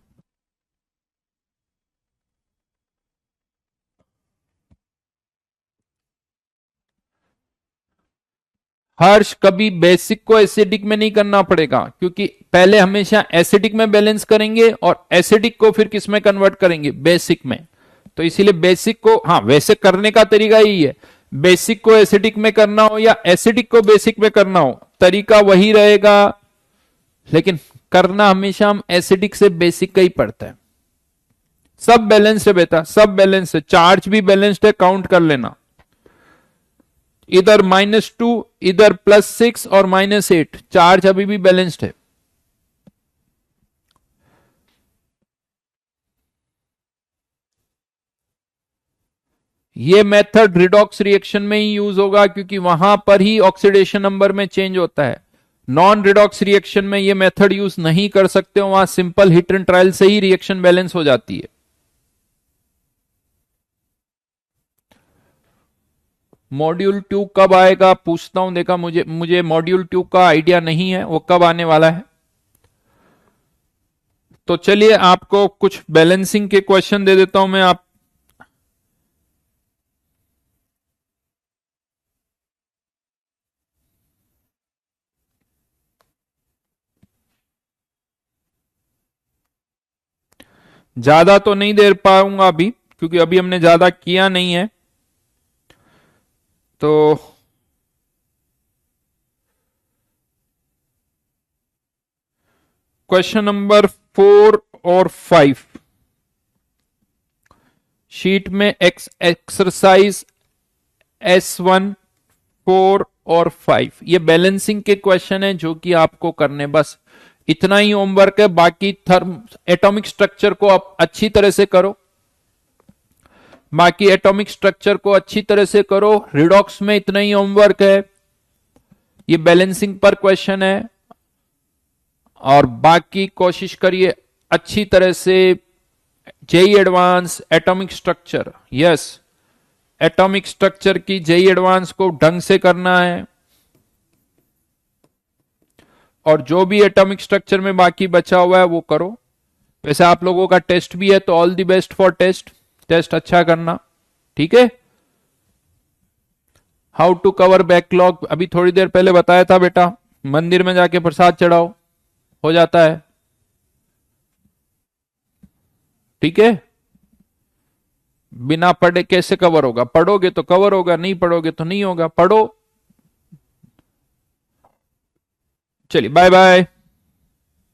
हर्ष कभी बेसिक को एसिडिक में नहीं करना पड़ेगा, क्योंकि पहले हमेशा एसिडिक में बैलेंस करेंगे और एसिडिक को फिर किस में कन्वर्ट करेंगे बेसिक में। तो इसीलिए बेसिक को, हाँ वैसे करने का तरीका यही है, बेसिक को एसिडिक में करना हो या एसिडिक को बेसिक में करना हो तरीका वही रहेगा, लेकिन करना हमेशा हम एसिडिक से बेसिक का ही पड़ता है। सब बैलेंस है बेटा, सब बैलेंस है, चार्ज भी बैलेंस्ड है, काउंट कर लेना। इधर -2 इधर +6 और -8, चार्ज अभी भी बैलेंस्ड है। ये मेथड रिडॉक्स रिएक्शन में ही यूज होगा, क्योंकि वहां पर ही ऑक्सीडेशन नंबर में चेंज होता है। नॉन रिडॉक्स रिएक्शन में ये मेथड यूज नहीं कर सकते हो, वहां सिंपल हिट एंड ट्रायल से ही रिएक्शन बैलेंस हो जाती है। मॉड्यूल 2 कब आएगा पूछता हूं, देखा मुझे मॉड्यूल 2 का आइडिया नहीं है वो कब आने वाला है। तो चलिए आपको कुछ बैलेंसिंग के क्वेश्चन दे देता हूं मैं। आप ज्यादा तो नहीं दे पाऊंगा अभी, क्योंकि अभी हमने ज्यादा किया नहीं है। तो क्वेश्चन नंबर 4 और 5 शीट में एक्सरसाइज S1 4 और 5 ये बैलेंसिंग के क्वेश्चन है जो कि आपको करने, बस इतना ही होमवर्क है। बाकी एटॉमिक स्ट्रक्चर को आप अच्छी तरह से करो, बाकी एटॉमिक स्ट्रक्चर को अच्छी तरह से करो। रिडॉक्स में इतना ही होमवर्क है, ये बैलेंसिंग पर क्वेश्चन है, और बाकी कोशिश करिए अच्छी तरह से JEE Advanced atomic structure, yes atomic structure की जेई एडवांस को ढंग से करना है। और जो भी एटॉमिक स्ट्रक्चर में बाकी बचा हुआ है वो करो। वैसे आप लोगों का टेस्ट भी है, तो all the best for test अच्छा करना, ठीक है। हाउ टू कवर बैकलॉग अभी थोड़ी देर पहले बताया था बेटा, मंदिर में जाके प्रसाद चढ़ाओ, हो जाता है, ठीक है। बिना पढ़े कैसे कवर होगा, पढ़ोगे तो कवर होगा, नहीं पढ़ोगे तो नहीं होगा, पढ़ो। चलिए बाय बाय।